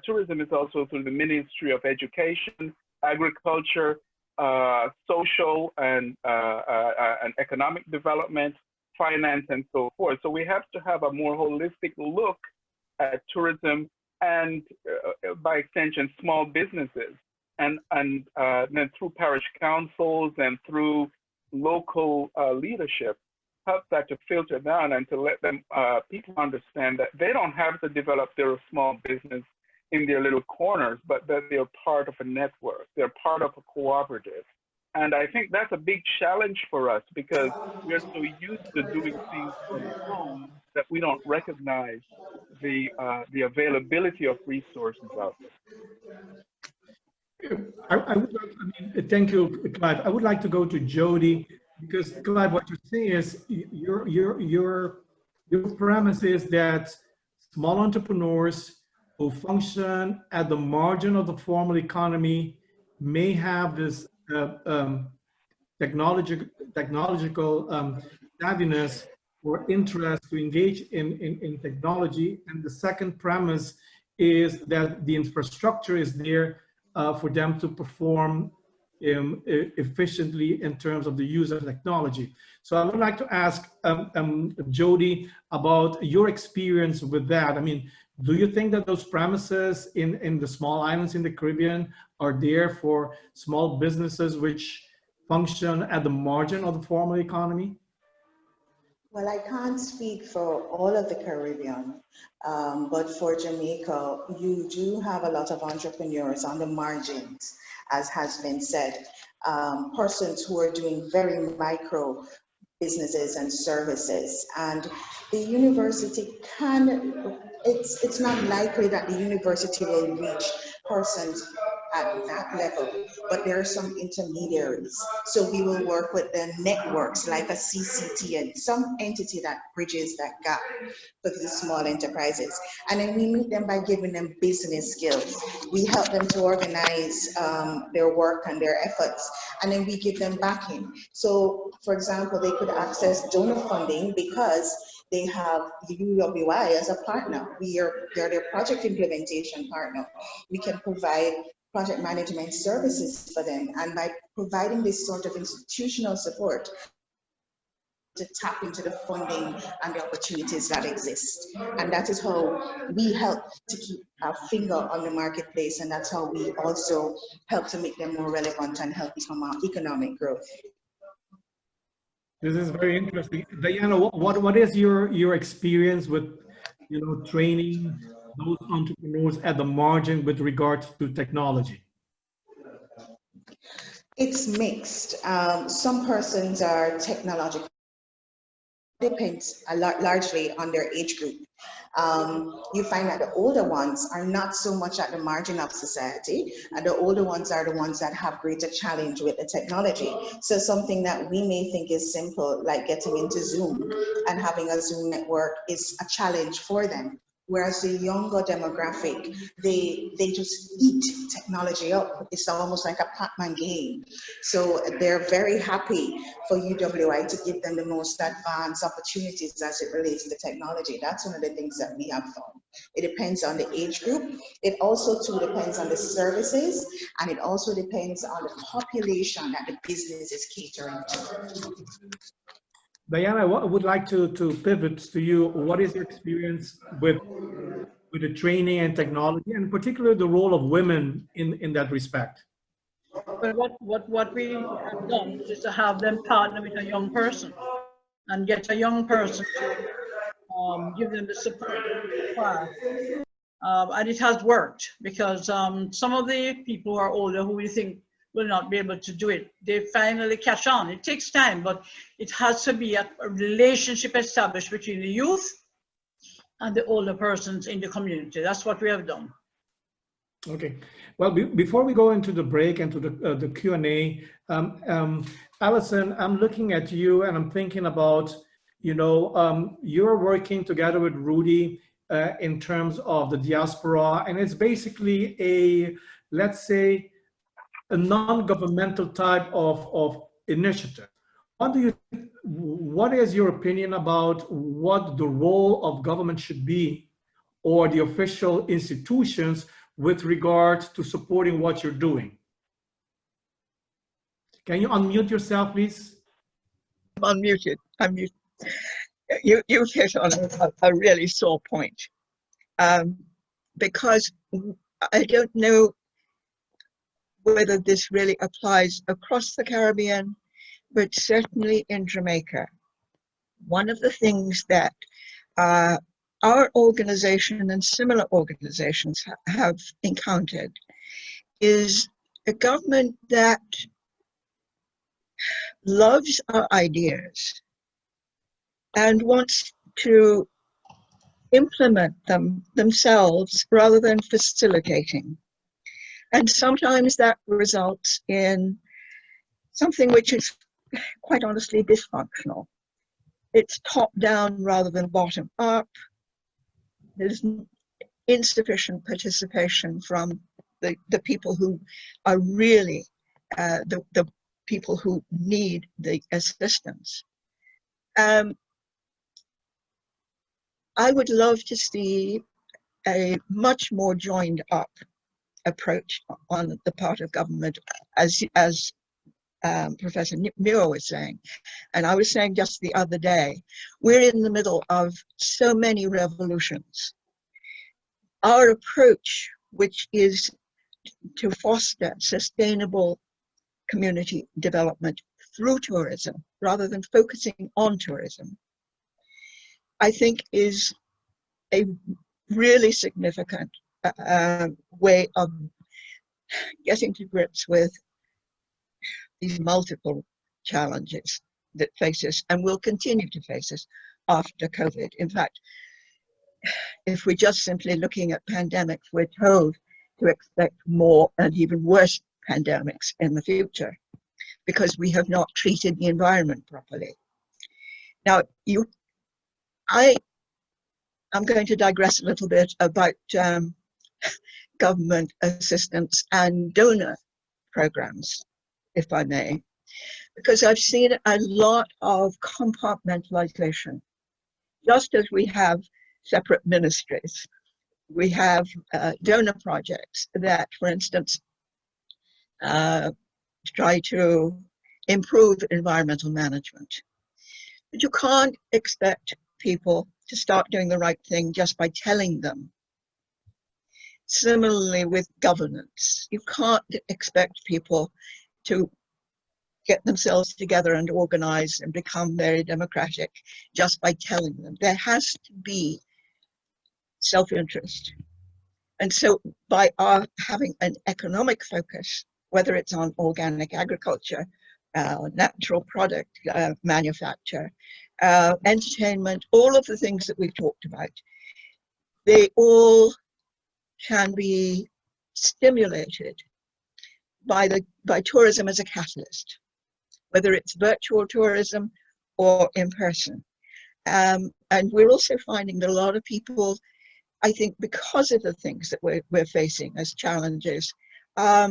tourism is also through the Ministry of Education, Agriculture, Social and Economic Development, Finance, and so forth. So we have to have a more holistic look at tourism and by extension, small businesses, and then through parish councils and through local leadership, help that to filter down and to let them people understand that they don't have to develop their small business in their little corners, but that they're part of a network, they're part of a cooperative. And I think that's a big challenge for us because we're so used to doing things on our own that we don't recognize the availability of resources out there. Thank you, Clive. I would like to go to Jody because, Clive, what you're saying is your premise is that small entrepreneurs who function at the margin of the formal economy may have this technological savviness or interest to engage in technology. And the second premise is that the infrastructure is there for them to perform efficiently in terms of the use of technology. So I would like to ask Jody about your experience with that. I mean, do you think that those premises in the small islands in the Caribbean are there for small businesses which function at the margin of the formal economy? Well, I can't speak for all of the Caribbean, but for Jamaica, you do have a lot of entrepreneurs on the margins, as has been said, persons who are doing very micro businesses and services. And the university it's not likely that the university will reach persons at that level, but there are some intermediaries. So we will work with the networks like a CCT and some entity that bridges that gap for the small enterprises. And then we meet them by giving them business skills. We help them to organize their work and their efforts, and then we give them backing. So for example, they could access donor funding because they have the UWI as a partner. They're their project implementation partner. We can provide project management services for them, and by providing this sort of institutional support to tap into the funding and the opportunities that exist. And that is how we help to keep our finger on the marketplace, and that's how we also help to make them more relevant and help become our economic growth. This is very interesting. Diana, what is your experience with, training those entrepreneurs at the margin with regard to technology? It's mixed. Some persons are technological. Depends largely on their age group. You find that the older ones are not so much at the margin of society, and the older ones are the ones that have greater challenge with the technology. So something that we may think is simple, like getting into Zoom and having a Zoom network, is a challenge for them. Whereas the younger demographic, they just eat technology up. It's almost like a Pac-Man game. So they're very happy for UWI to give them the most advanced opportunities as it relates to technology. That's one of the things that we have found. It depends on the age group. It also too depends on the services, and it also depends on the population that the business is catering to. Diana, I would like to pivot to you. What is your experience with the training and technology, and particularly the role of women in that respect? But what we have done is to have them partner with a young person and get a young person to give them the support they require. And it has worked because some of the people who are older who we think will not be able to do it, they finally catch on. It takes time, but it has to be a relationship established between the youth and the older persons in the community. That's what we have done. Okay. Well, before we go into the break and to the Q&A, Alison, I'm looking at you and I'm thinking about, you're working together with Rudy in terms of the diaspora, and it's basically let's say, a non-governmental type of initiative. What is your opinion about what the role of government should be, or the official institutions, with regard to supporting what you're doing? Can you unmute yourself, please? I'm unmuted. I'm muted. You've hit on a really sore point, because I don't know whether this really applies across the Caribbean, but certainly in Jamaica. One of the things that our organization and similar organizations have encountered is a government that loves our ideas and wants to implement them themselves rather than facilitating. And sometimes that results in something which is quite honestly dysfunctional. It's top down rather than bottom up. There's insufficient participation from the people who are really the people who need the assistance. I would love to see a much more joined up approach on the part of government, as Professor Muir was saying. And I was saying just the other day, we're in the middle of so many revolutions. Our approach, which is to foster sustainable community development through tourism, rather than focusing on tourism, I think is a really significant way of getting to grips with these multiple challenges that face us and will continue to face us after COVID. In fact, if we're just simply looking at pandemics, we're told to expect more and even worse pandemics in the future because we have not treated the environment properly. Now, I'm going to digress a little bit about government assistance and donor programs, if I may, because I've seen a lot of compartmentalization. Just as we have separate ministries, we have donor projects that, for instance, try to improve environmental management. But you can't expect people to start doing the right thing just by telling them. Similarly with governance, you can't expect people to get themselves together and organize and become very democratic just by telling them. There has to be self-interest. And so by our having an economic focus, whether it's on organic agriculture, natural product manufacture, entertainment, all of the things that we've talked about, they all can be stimulated by tourism as a catalyst, whether it's virtual tourism or in person. And we're also finding that a lot of people, I think because of the things that we're facing as challenges, are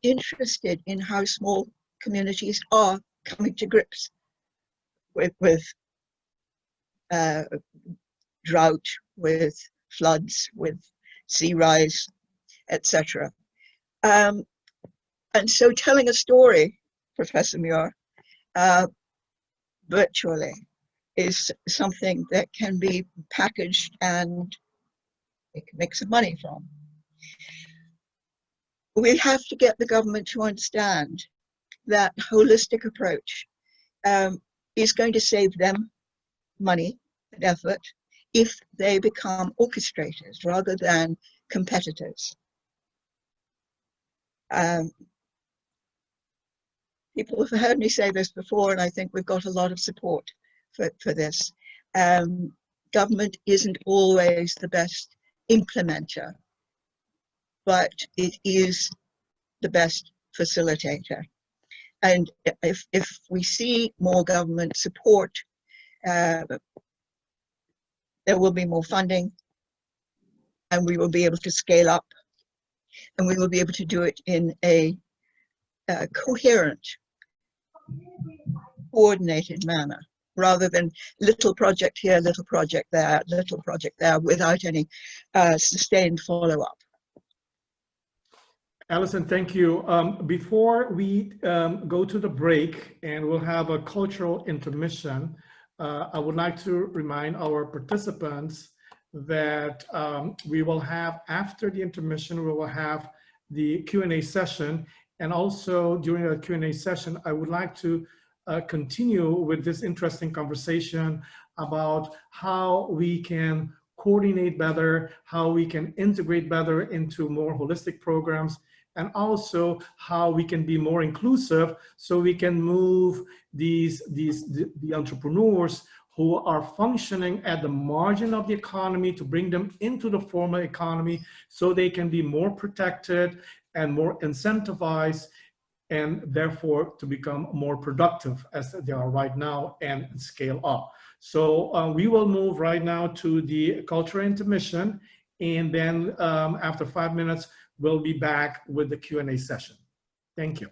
interested in how small communities are coming to grips with drought, with floods, with sea rise, etc. And so telling a story, Professor Muir, virtually is something that can be packaged and it can make some money from. We have to get the government to understand that holistic approach is going to save them money and effort if they become orchestrators rather than competitors. People have heard me say this before, and I think we've got a lot of support for this. Government isn't always the best implementer, but it is the best facilitator. And if we see more government support, there will be more funding and we will be able to scale up. and we will be able to do it in a coherent, coordinated manner, rather than little project here, little project there, without any sustained follow-up. Alison, thank you. Before we go to the break and we'll have a cultural intermission, I would like to remind our participants that we will have, after the intermission, we will have the Q&A session. And also during the Q&A session, I would like to continue with this interesting conversation about how we can coordinate better, how we can integrate better into more holistic programs, and also how we can be more inclusive so we can move the entrepreneurs who are functioning at the margin of the economy to bring them into the formal economy so they can be more protected and more incentivized, and therefore to become more productive as they are right now and scale up. So we will move right now to the cultural intermission, and then after 5 minutes, we'll be back with the Q&A session. Thank you.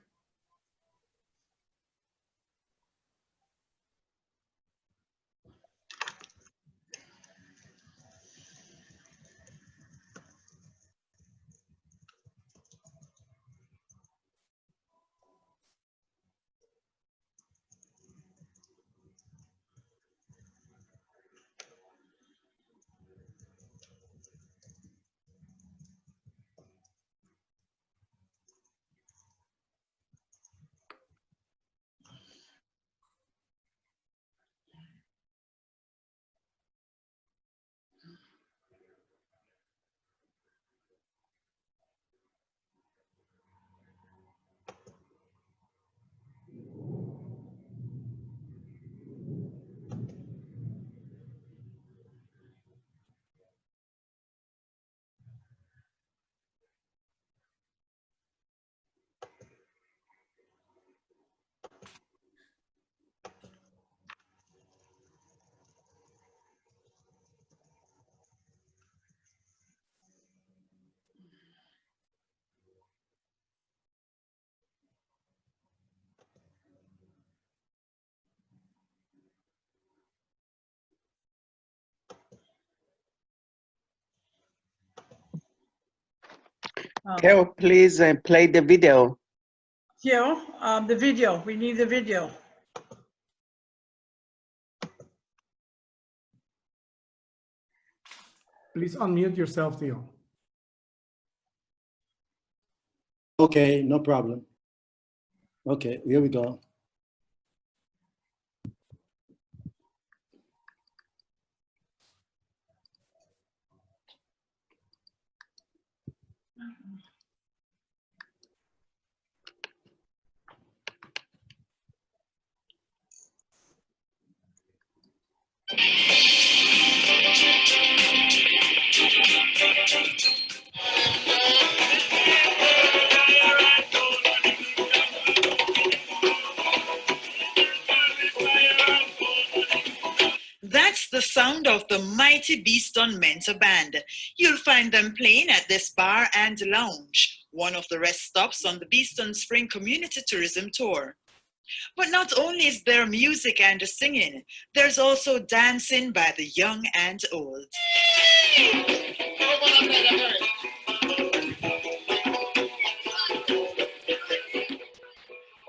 Carol, please play the video. Theo, the video, we need the video. Please unmute yourself, Theo. Okay, no problem. Okay, here we go. That's the sound of the mighty Beeston Mentor Band. You'll find them playing at this bar and lounge, one of the rest stops on the Beeston Spring Community Tourism Tour. But not only is there music and singing, there's also dancing by the young and old.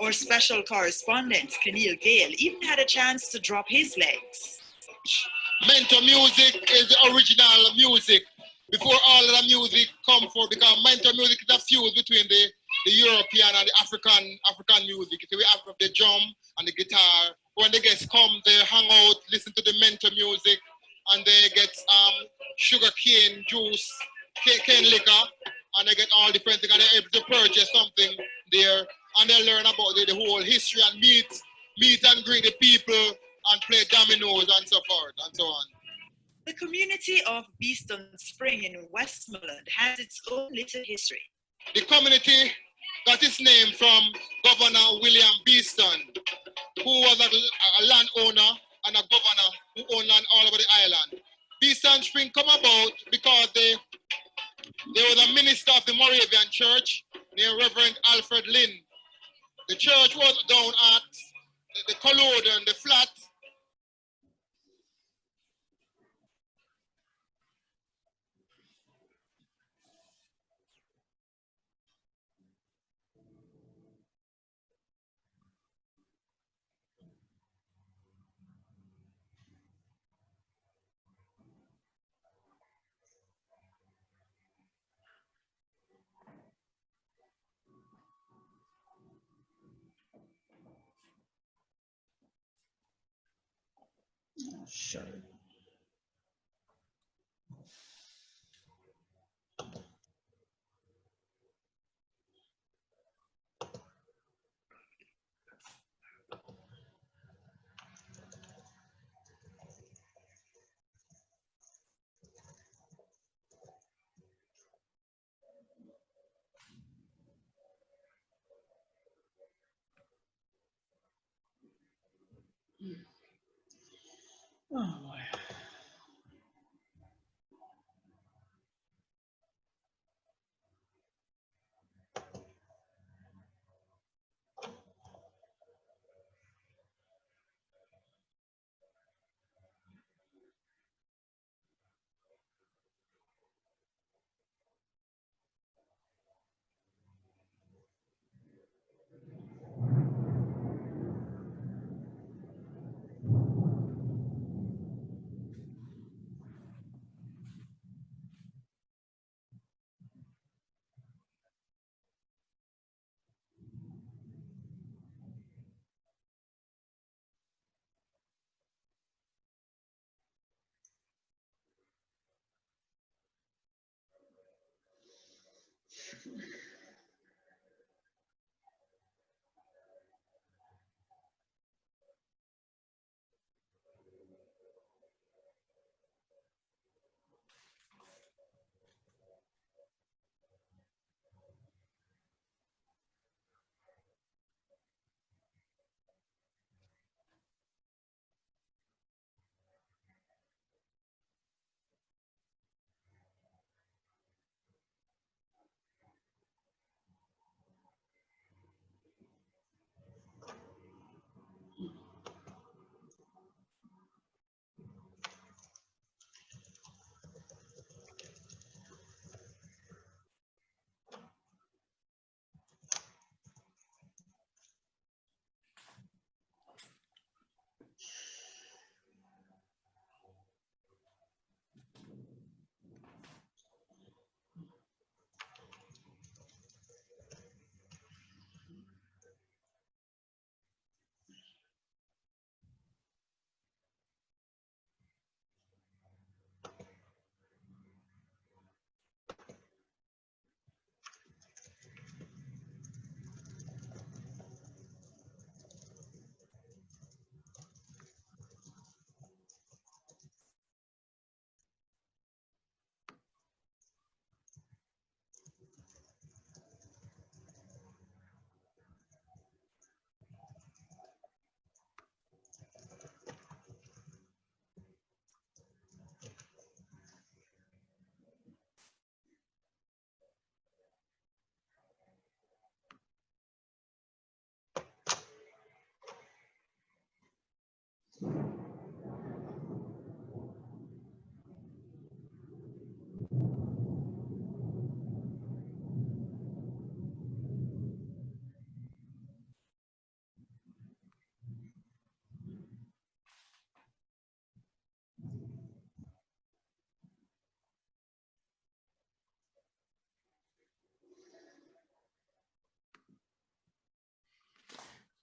Our special correspondent, Keneal Gale, even had a chance to drop his legs. Mentor music is the original music before all of the music come forth, because mentor music is a fuse between the European and the African music. So we have the drum and the guitar. When the guests come, they hang out, listen to the mentor music, and they get sugar cane juice, cane liquor, and they get all different things, and they're able to purchase something there, and they learn about the whole history and meet and greet the people, and play dominoes and so forth and so on. The community of Beeston Spring in Westmoreland has its own little history. The community got its name from Governor William Beeston, who was a landowner and a governor who owned land all over the island. Beeston Spring come about because they was a minister of the Moravian Church, at the collodion, the flat. Sure. Oh, boy.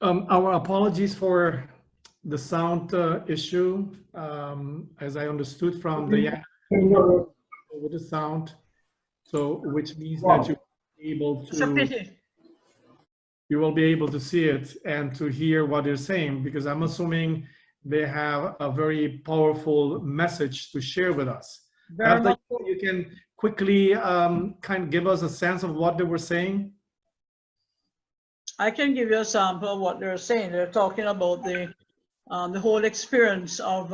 Our apologies for the sound issue. As I understood from the with the sound, so which means that you will be able It's a to pity. you will be able to see it and to hear what they're saying, because I'm assuming they have a very powerful message to share with us. Very much. You can quickly kind of give us a sense of what they were saying. I can give you a sample of what they're saying. They're talking about the whole experience of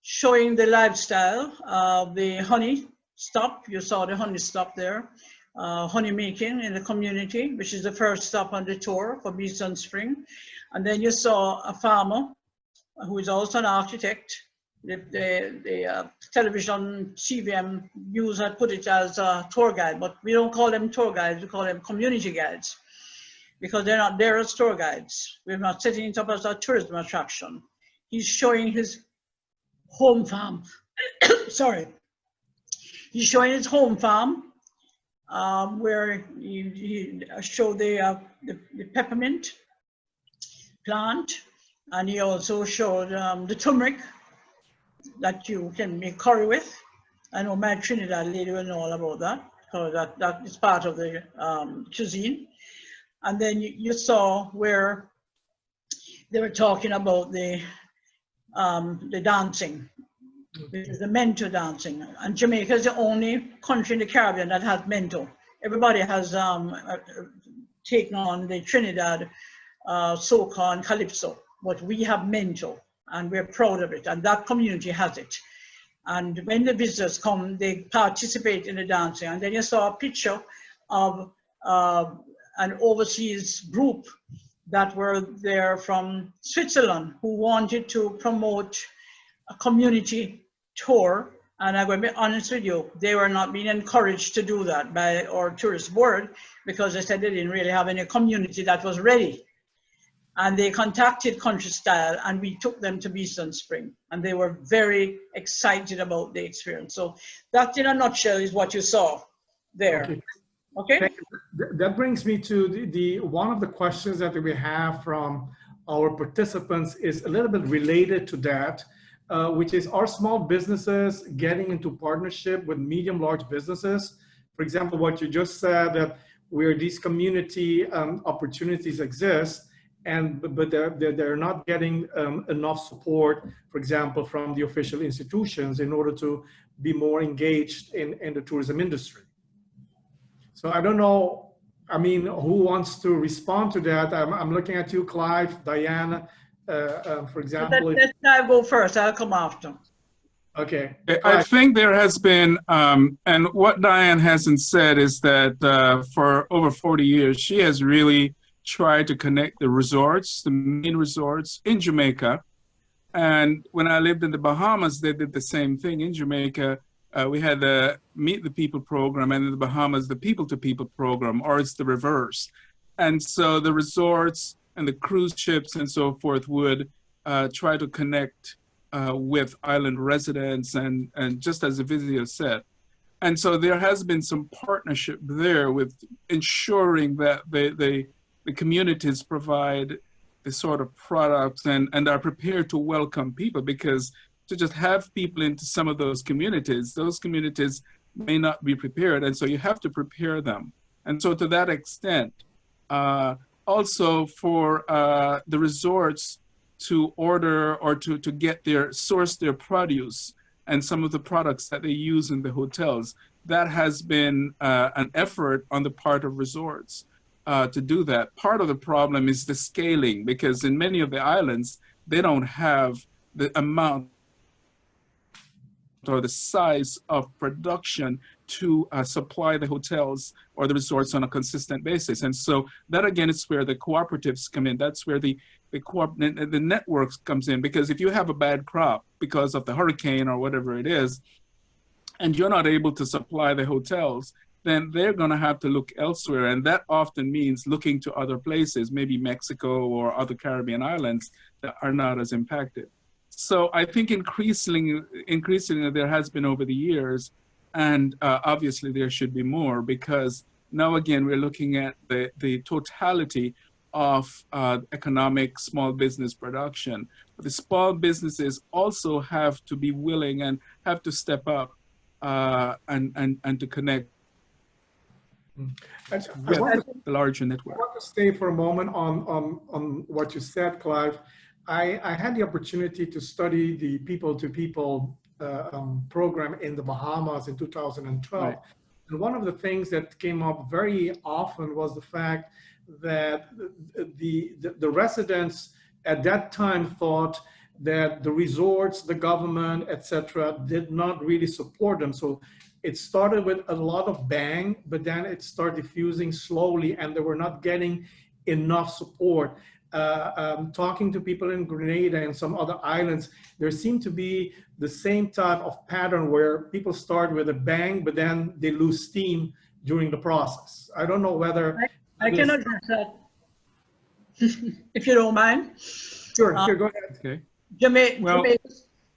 showing the lifestyle of the honey stop. You saw the honey stop there, honey making in the community, which is the first stop on the tour for Beeston Spring. And then you saw a farmer who is also an architect. The television CVM news had put it as a tour guide, but we don't call them tour guides, we call them community guides, because they're not there as tour guides. We're not setting it up as a tourism attraction. He's showing his home farm. Sorry. He's showing his home farm where he showed the peppermint plant, and he also showed the turmeric that you can make curry with. I know my Trinidad lady will know all about that, because that is part of the cuisine. And then you saw where they were talking about the dancing, which is the mento dancing. And Jamaica is the only country in the Caribbean that has mento. Everybody has taken on the Trinidad soca and calypso, but we have mento, and we're proud of it, and that community has it. And when the visitors come, they participate in the dancing. And then you saw a picture of an overseas group that were there from Switzerland who wanted to promote a community tour. And I'm going to be honest with you, they were not being encouraged to do that by our tourist board, because they said they didn't really have any community that was ready. And they contacted Countrystyle, and we took them to Beeston Spring, and they were very excited about the experience. So that, in a nutshell, is what you saw there. Okay. That brings me to the one of the questions that we have from our participants is a little bit related to that, which is, are small businesses getting into partnership with medium, large businesses? For example, what you just said, where these community opportunities exist, but they're not getting enough support, for example, from the official institutions in order to be more engaged in the tourism industry. So I don't know, I mean, who wants to respond to that? I'm looking at you, Clive, Diana, for example. Let Clive go first, I'll come after. Okay. I think there has been, and what Diane hasn't said is that for over 40 years, she has really tried to connect the resorts, the main resorts in Jamaica. And when I lived in the Bahamas, they did the same thing in Jamaica. We had the Meet the People program, and in the Bahamas, the People to People program, or it's the reverse. And so the resorts and the cruise ships and so forth would try to connect with island residents, and just as the video said. And so there has been some partnership there with ensuring that the communities provide the sort of products and are prepared to welcome people, because to just have people into some of those communities may not be prepared. And so you have to prepare them. And so to that extent, also for the resorts to order or to get source their produce and some of the products that they use in the hotels, that has been an effort on the part of resorts to do that. Part of the problem is the scaling, because in many of the islands, they don't have the amount or the size of production to supply the hotels or the resorts on a consistent basis. And so that again is where the cooperatives come in. That's where the networks comes in, because if you have a bad crop because of the hurricane or whatever it is, and you're not able to supply the hotels, then they're going to have to look elsewhere. And that often means looking to other places, maybe Mexico or other Caribbean islands that are not as impacted. So I think increasingly there has been over the years, and obviously there should be more, because now again, we're looking at the totality of economic small business production. But the small businesses also have to be willing and have to step up and to connect with the larger network. I want to stay for a moment on what you said, Clive. I had the opportunity to study the people-to-people program in the Bahamas in 2012. Right. And one of the things that came up very often was the fact that the residents at that time thought that the resorts, the government, etc., did not really support them. So it started with a lot of bang, but then it started diffusing slowly, and they were not getting enough support. Talking to people in Grenada and some other islands, there seemed to be the same type of pattern where people start with a bang, but then they lose steam during the process. I don't know whether... I can address that, if you don't mind. Sure, sure, go ahead. Okay.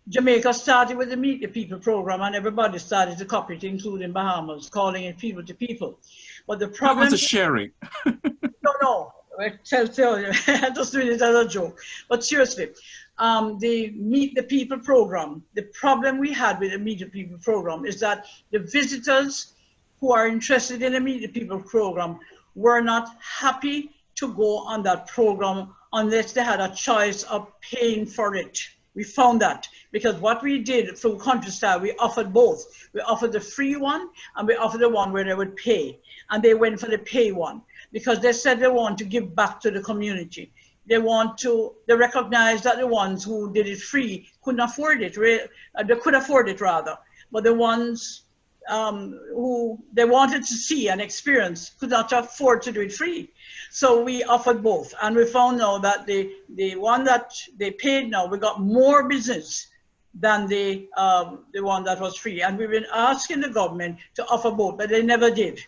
Jamaica started with the Meet the People program, and everybody started to copy it, including Bahamas, calling it people to people. But the problem... That was a sharing. No. I tell you, I just doing it as a joke. But seriously, the Meet the People program, the problem we had with the Meet the People program is that the visitors who are interested in the Meet the People program were not happy to go on that program unless they had a choice of paying for it. We found that because what we did through Countrystyle, we offered both. We offered the free one and we offered the one where they would pay. And they went for the pay one because they said they want to give back to the community. They recognize that the ones who did it free couldn't afford it. They could afford it rather, but the ones who they wanted to see and experience could not afford to do it free. So we offered both, and we found now that the one that they paid now, we got more business than the one that was free. And we've been asking the government to offer both, but they never did.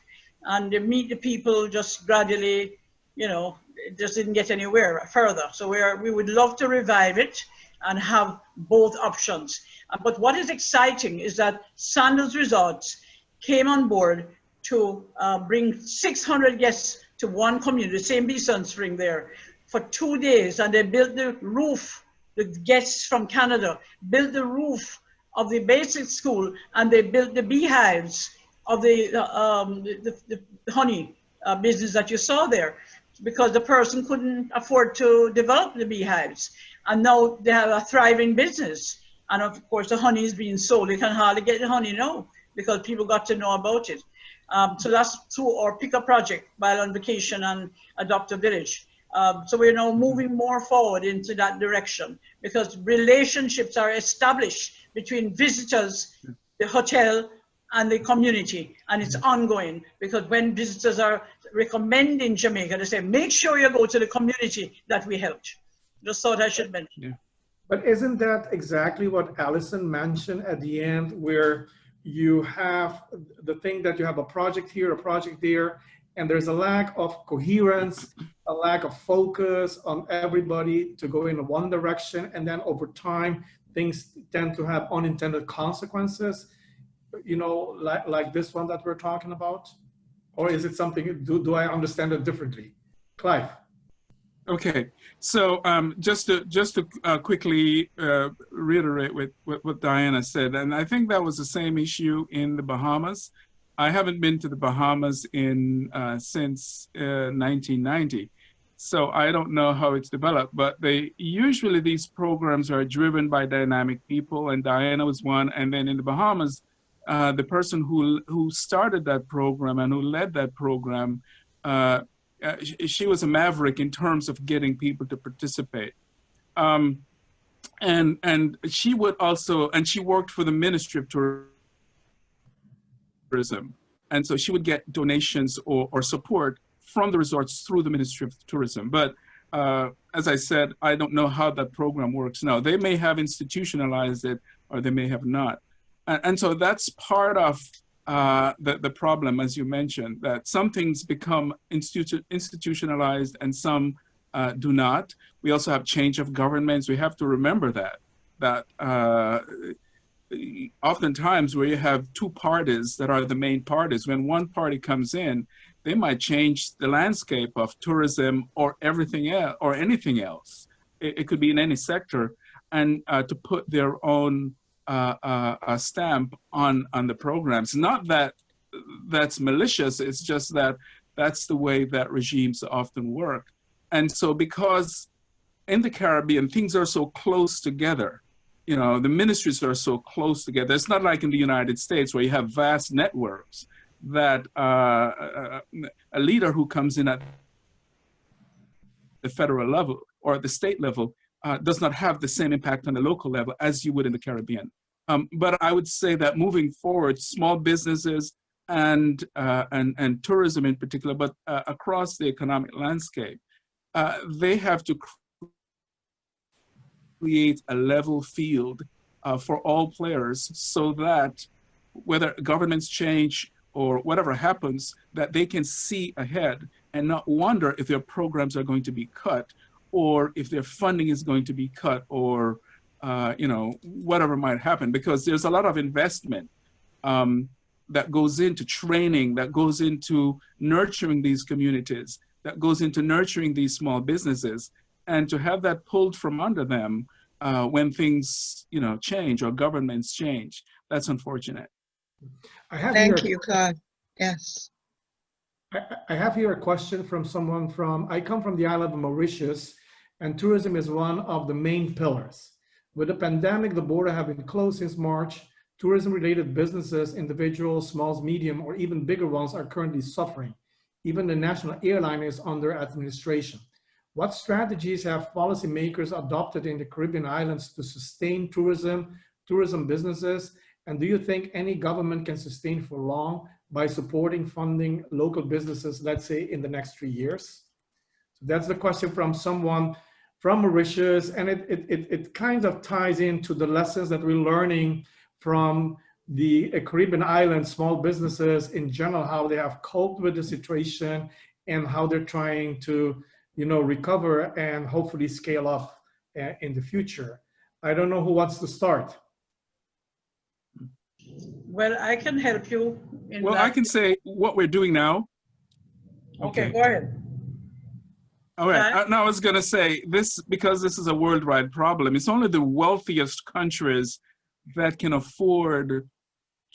And they Meet the People just gradually, you know, it just didn't get anywhere further. So we would love to revive it and have both options. But what is exciting is that Sandals Resorts came on board to bring 600 guests to one community, same Beeson Spring there, for 2 days. And they built the roof, the guests from Canada built the roof of the basic school, and they built the beehives of the honey business that you saw there, because the person couldn't afford to develop the beehives. And now they have a thriving business. And of course, the honey is being sold. You can hardly get the honey now because people got to know about it. So that's through our pickup project, While on Vacation and Adopt a Village. So we're now moving more forward into that direction because relationships are established between visitors, the hotel, and the community, and it's ongoing because when visitors are recommending Jamaica, they say, make sure you go to the community that we helped. Just thought I should mention. Yeah. But isn't that exactly what Alison mentioned at the end, where you have the thing that you have a project here, a project there, and there's a lack of coherence, a lack of focus on everybody to go in one direction, and then over time, things tend to have unintended consequences, you know, like this one that we're talking about? Or is it something, do I understand it differently? Clive. Okay, so just to quickly reiterate what Diana said, and I think that was the same issue in the Bahamas. I haven't been to the Bahamas since 1990, so I don't know how it's developed. But usually these programs are driven by dynamic people, and Diana was one. And then in the Bahamas, the person who started that program and who led that program. She was a maverick in terms of getting people to participate. And she would also, and she worked for the Ministry of Tourism. And so she would get donations or support from the resorts through the Ministry of Tourism. But as I said, I don't know how that program works now. They may have institutionalized it or they may have not. And so that's part of the problem, as you mentioned, that some things become institutionalized and some do not. We also have change of governments. We have to remember that oftentimes where you have two parties that are the main parties, when one party comes in, they might change the landscape of tourism or everything else or anything else. It could be in any sector, and to put their own a stamp on the programs. Not that that's malicious, it's just that that's the way that regimes often work. And so because in the Caribbean, things are so close together, you know, the ministries are so close together. It's not like in the United States where you have vast networks that a leader who comes in at the federal level or at the state level does not have the same impact on the local level as you would in the Caribbean. But I would say that moving forward, small businesses and tourism in particular, but across the economic landscape, they have to create a level field for all players, so that whether governments change or whatever happens, that they can see ahead and not wonder if their programs are going to be cut, or if their funding is going to be cut, or you know, whatever might happen, because there's a lot of investment that goes into training, that goes into nurturing these communities, that goes into nurturing these small businesses, and to have that pulled from under them when things, you know, change or governments change, that's unfortunate. Thank you, Clive. Yes. I have here a question from someone I come from the island of Mauritius, and tourism is one of the main pillars. With the pandemic, the border have been closed since March. Tourism-related businesses, individuals, small, medium, or even bigger ones are currently suffering. Even the national airline is under administration. What strategies have policymakers adopted in the Caribbean islands to sustain tourism businesses? And do you think any government can sustain for long by supporting funding local businesses, let's say in the next 3 years? So that's the question from someone from Mauritius, and it kind of ties into the lessons that we're learning from the Caribbean islands, small businesses in general, how they have coped with the situation and how they're trying to, you know, recover and hopefully scale up in the future. I don't know who wants to start. Well, I can help you. Well, I can say what we're doing now. Okay, go ahead. All right. Now I was going to say this, because this is a worldwide problem. It's only the wealthiest countries that can afford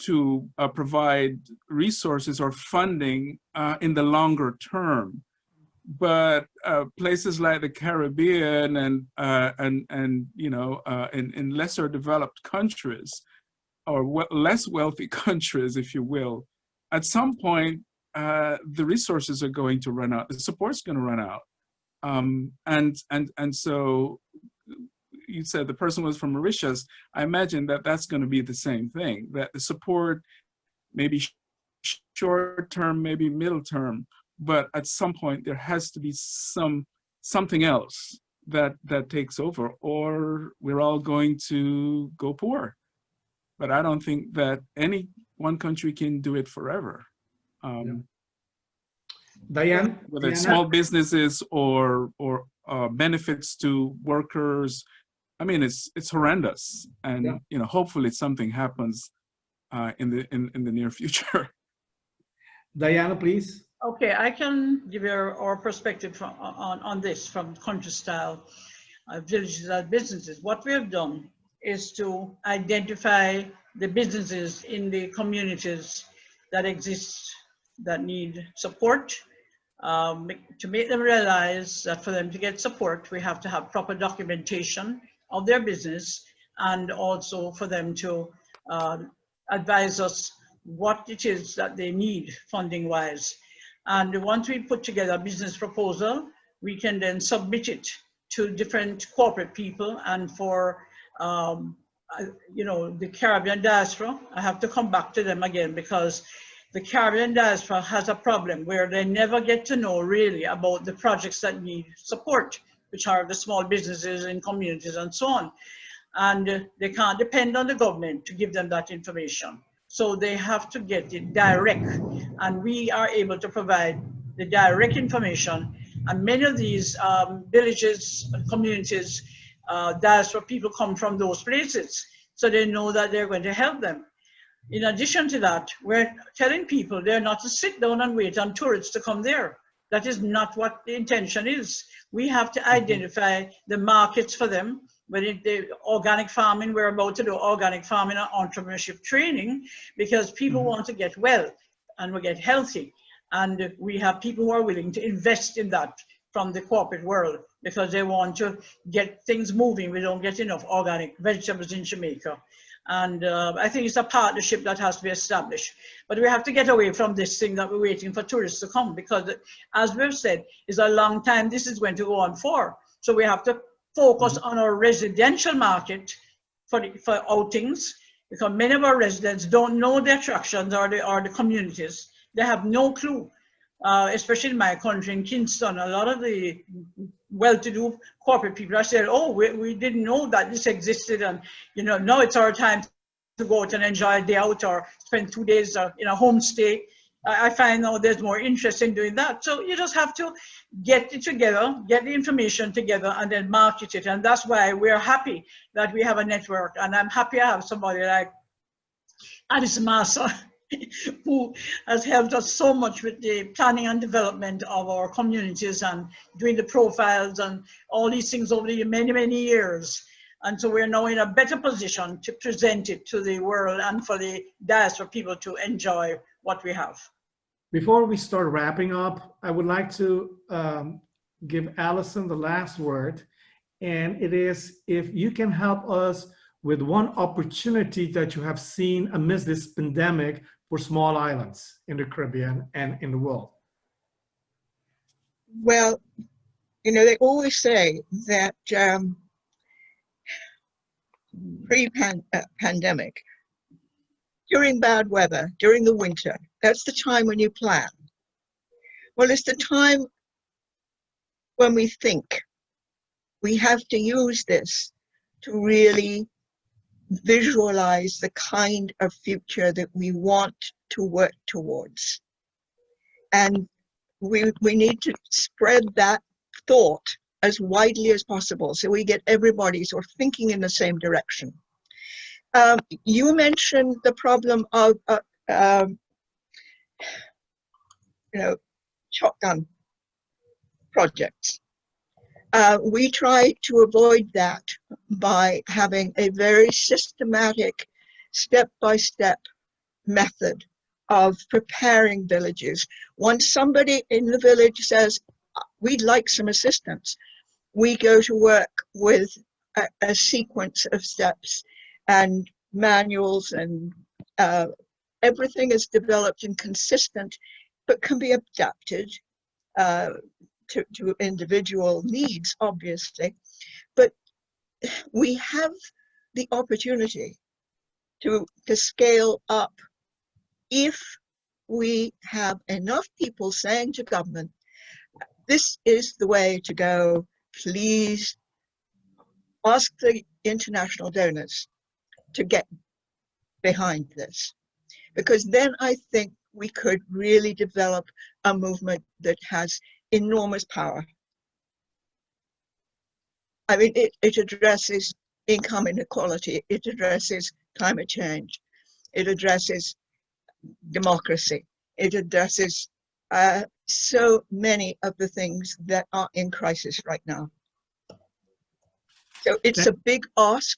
to provide resources or funding in the longer term. But places like the Caribbean and you know, in lesser developed countries, or less wealthy countries, if you will, at some point the resources are going to run out. The support's going to run out. And so you said the person was from Mauritius. I imagine that that's going to be the same thing, that the support may be short term, maybe middle term, but at some point there has to be something else that takes over, or we're all going to go poor. But I don't think that any one country can do it forever. Diane? Whether it's small businesses or benefits to workers, I mean, it's horrendous. And you know, hopefully something happens in the near future. Diana, please. Okay, I can give you our perspective on this from Countrystyle, villages and businesses. What we have done is to identify the businesses in the communities that exist that need support, to make them realize that for them to get support, we have to have proper documentation of their business, and also for them to advise us what it is that they need funding-wise. And once we put together a business proposal, we can then submit it to different corporate people. And for you know, the Caribbean diaspora, I have to come back to them again, because the Caribbean diaspora has a problem where they never get to know really about the projects that need support, which are the small businesses and communities and so on. And they can't depend on the government to give them that information. So they have to get it direct. And we are able to provide the direct information. And many of these villages and communities, diaspora people come from those places. So they know that they're going to help them. In addition to that, we're telling people they're not to sit down and wait on tourists to come there. That is not what the intention is. We have to identify the markets for them. But in the organic farming, we're about to do organic farming and entrepreneurship training, because people want to get well and we get healthy. And we have people who are willing to invest in that from the corporate world, because they want to get things moving. We don't get enough organic vegetables in Jamaica. And I think it's a partnership that has to be established. But we have to get away from this thing that we're waiting for tourists to come, because as we've said, it's a long time this is going to go on for. So we have to focus on our residential market for outings, because many of our residents don't know the attractions or the communities. They have no clue, especially in my country, in Kingston. A lot of the well-to-do corporate people are saying, oh, we didn't know that this existed, and now it's our time to go out and enjoy a day out or spend 2 days in a homestay. I find now there's more interest in doing that. So you just have to get it together, get the information together, and then market it. And that's why we're happy that we have a network. And I'm happy I have somebody like Alice Massa, who has helped us so much with the planning and development of our communities and doing the profiles and all these things over the many, many years. And so we're now in a better position to present it to the world and for the diaspora people to enjoy what we have. Before we start wrapping up, I would like to give Allison the last word. And it is, if you can help us with one opportunity that you have seen amidst this pandemic for small islands in the Caribbean and in the world. Well, they always say that pre-pandemic, during bad weather, during the winter, that's the time when you plan. Well, it's the time when we think. We have to use this to really visualize the kind of future that we want to work towards. And we need to spread that thought as widely as possible so we get everybody sort of thinking in the same direction. You mentioned the problem of shotgun projects. We try to avoid that by having a very systematic, step-by-step method of preparing villages. Once somebody in the village says, we'd like some assistance, we go to work with a sequence of steps and manuals, and everything is developed and consistent, but can be adapted to individual needs, obviously. But we have the opportunity to scale up if we have enough people saying to government, this is the way to go, please ask the international donors to get behind this. Because then I think we could really develop a movement that has enormous power. I mean, it addresses income inequality, it addresses climate change, it addresses democracy, it addresses so many of the things that are in crisis right now. So it's a big ask,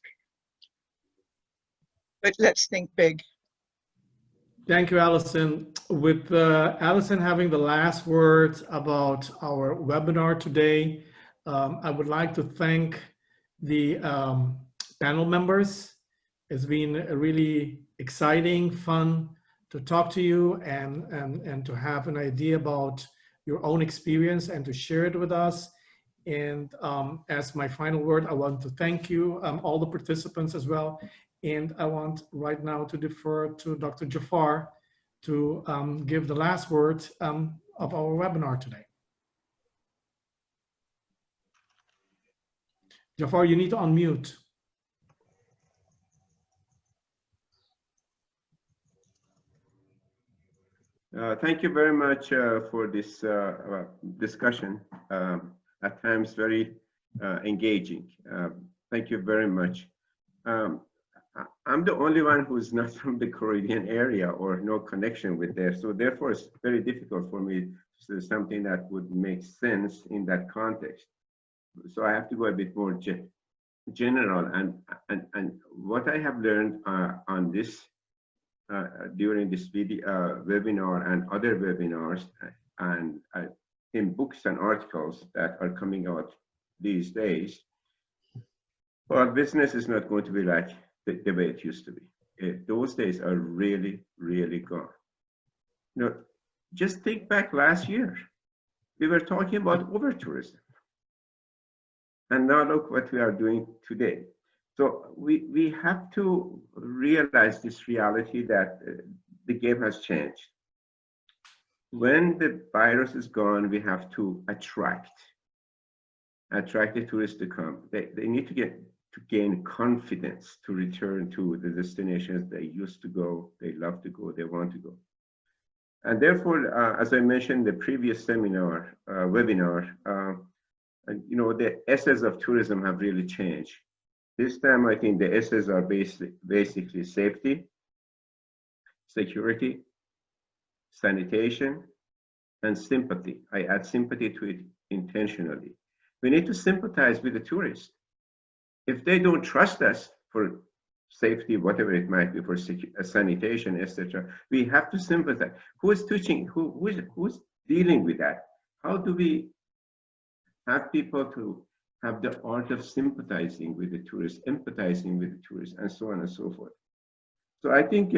but let's think big. Thank you, Allison. With Allison having the last words about our webinar today, I would like to thank the panel members. It's been really exciting, fun to talk to you and to have an idea about your own experience and to share it with us. And as my final word, I want to thank you, all the participants as well. And I want right now to defer to Dr. Jafar to give the last word of our webinar today. Jafar, you need to unmute. Thank you very much for this discussion. At times very engaging. Thank you very much. I'm the only one who's not from the Caribbean area or no connection with there. So therefore, it's very difficult for me to say something that would make sense in that context. So I have to go a bit more general. And what I have learned on this during this video, webinar and other webinars and in books and articles that are coming out these days, well, business is not going to be like the way it used to be. Those days are really, really gone. Just think back last year. We were talking about over-tourism. And now look what we are doing today. So we have to realize this reality that the game has changed. When the virus is gone, we have to attract the tourists to come. They need to gain confidence to return to the destinations they used to go, they love to go, they want to go. And therefore, as I mentioned in the previous seminar, webinar, you know, the essence of tourism have really changed. This time, I think the S's are basically safety, security, sanitation, and sympathy. I add sympathy to it intentionally. We need to sympathize with the tourists. If they don't trust us for safety, whatever it might be, for sanitation, etc., we have to sympathize. Who is teaching? Who's dealing with that? How do we have people to have the art of sympathizing with the tourists, empathizing with the tourists, and so on and so forth? So I think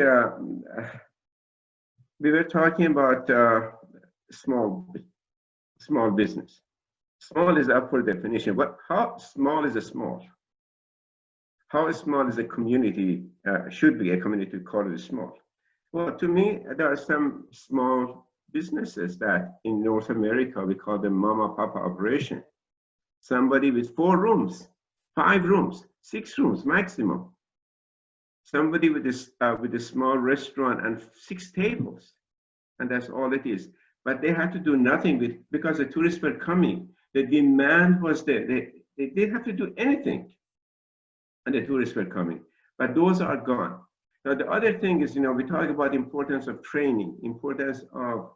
we were talking about small business. Small is up for definition. How small is a small? How small is a community? Should be a community called it small? Well, to me, there are some small businesses that in North America we call them mama papa operation. Somebody with 4 rooms, 5 rooms, 6 rooms maximum. Somebody with a small restaurant and 6 tables, and that's all it is. But they had to do nothing because the tourists were coming. The demand was there. They didn't have to do anything, and the tourists were coming. But those are gone. Now the other thing is, you know, we talk about importance of training, importance of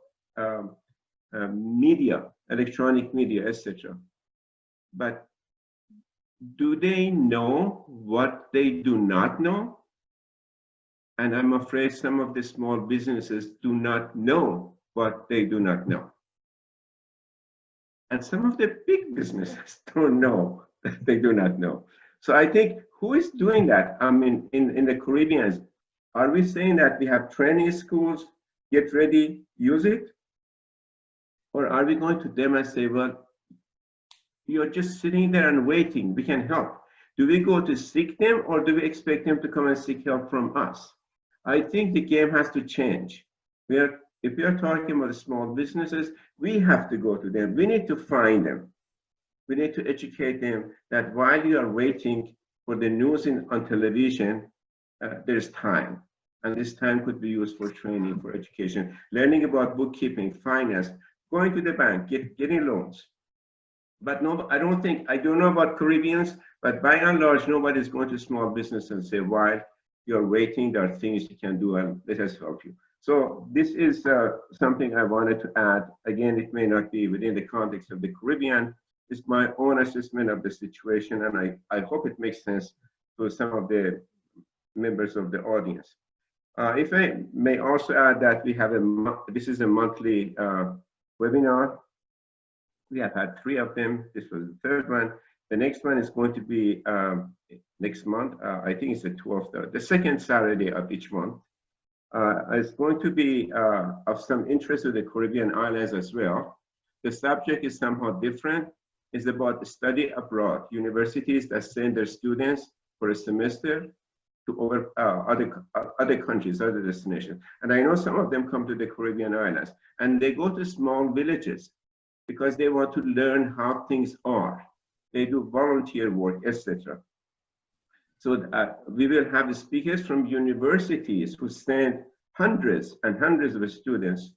media, electronic media, etc. But do they know what they do not know? And I'm afraid some of the small businesses do not know what they do not know. And some of the big businesses don't know that they do not know. So I think, who is doing that? I mean, in the Caribbean, are we saying that we have training schools, get ready, use it? Or are we going to them and say, well, you're just sitting there and waiting, we can help. Do we go to seek them, or do we expect them to come and seek help from us? I think the game has to change. If we are talking about small businesses, we have to go to them. We need to find them. We need to educate them that while you are waiting for the news on television, there's time. And this time could be used for training, for education, learning about bookkeeping, finance, going to the bank, getting loans. But no, I don't know about Caribbeans, but by and large, nobody's going to small business and say, while you're waiting, there are things you can do, and let us help you. So this is something I wanted to add. Again, it may not be within the context of the Caribbean. It's my own assessment of the situation, and I hope it makes sense to some of the members of the audience. If I may also add that we have this is a monthly webinar. We have had 3 of them. This was the 3rd one. The next one is going to be next month. I think it's the 12th, the 2nd Saturday of each month. It's going to be of some interest to the Caribbean islands as well. The subject is somehow different. It's about study abroad, universities that send their students for a semester to other countries, other destinations. And I know some of them come to the Caribbean islands, and they go to small villages because they want to learn how things are. They do volunteer work, etc. So we will have speakers from universities who send hundreds and hundreds of students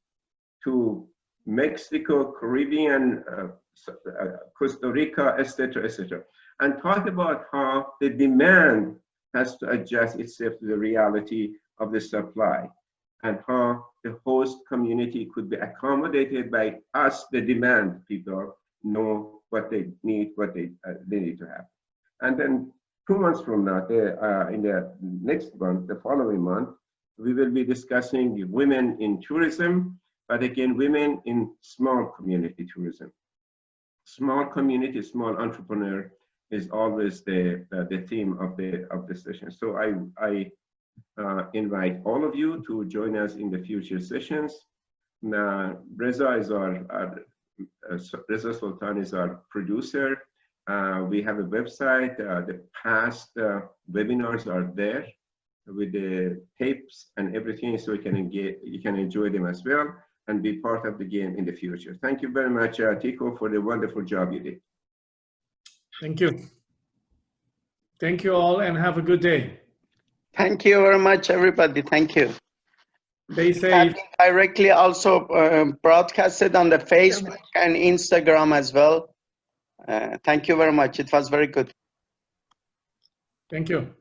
to Mexico, Caribbean, Costa Rica, etc., etc., and talk about how the demand has to adjust itself to the reality of the supply, and how the host community could be accommodated by us, the demand people, know what they need, what they need to have. And then 2 months from now, in the next month, the following month, we will be discussing women in tourism, but again, women in small community tourism. Small community, small entrepreneur is always the theme of the session. So I invite all of you to join us in the future sessions. Now, Reza Sultan is our producer. We have a website. The past webinars are there with the tapes and everything, so you can enjoy them as well and be part of the game in the future. Thank you very much, Tico, for the wonderful job you did. Thank you. Thank you all and have a good day. Thank you very much, everybody. Thank you. Stay safe. Directly also broadcasted on the Facebook and Instagram as well. Thank you very much. It was very good. Thank you.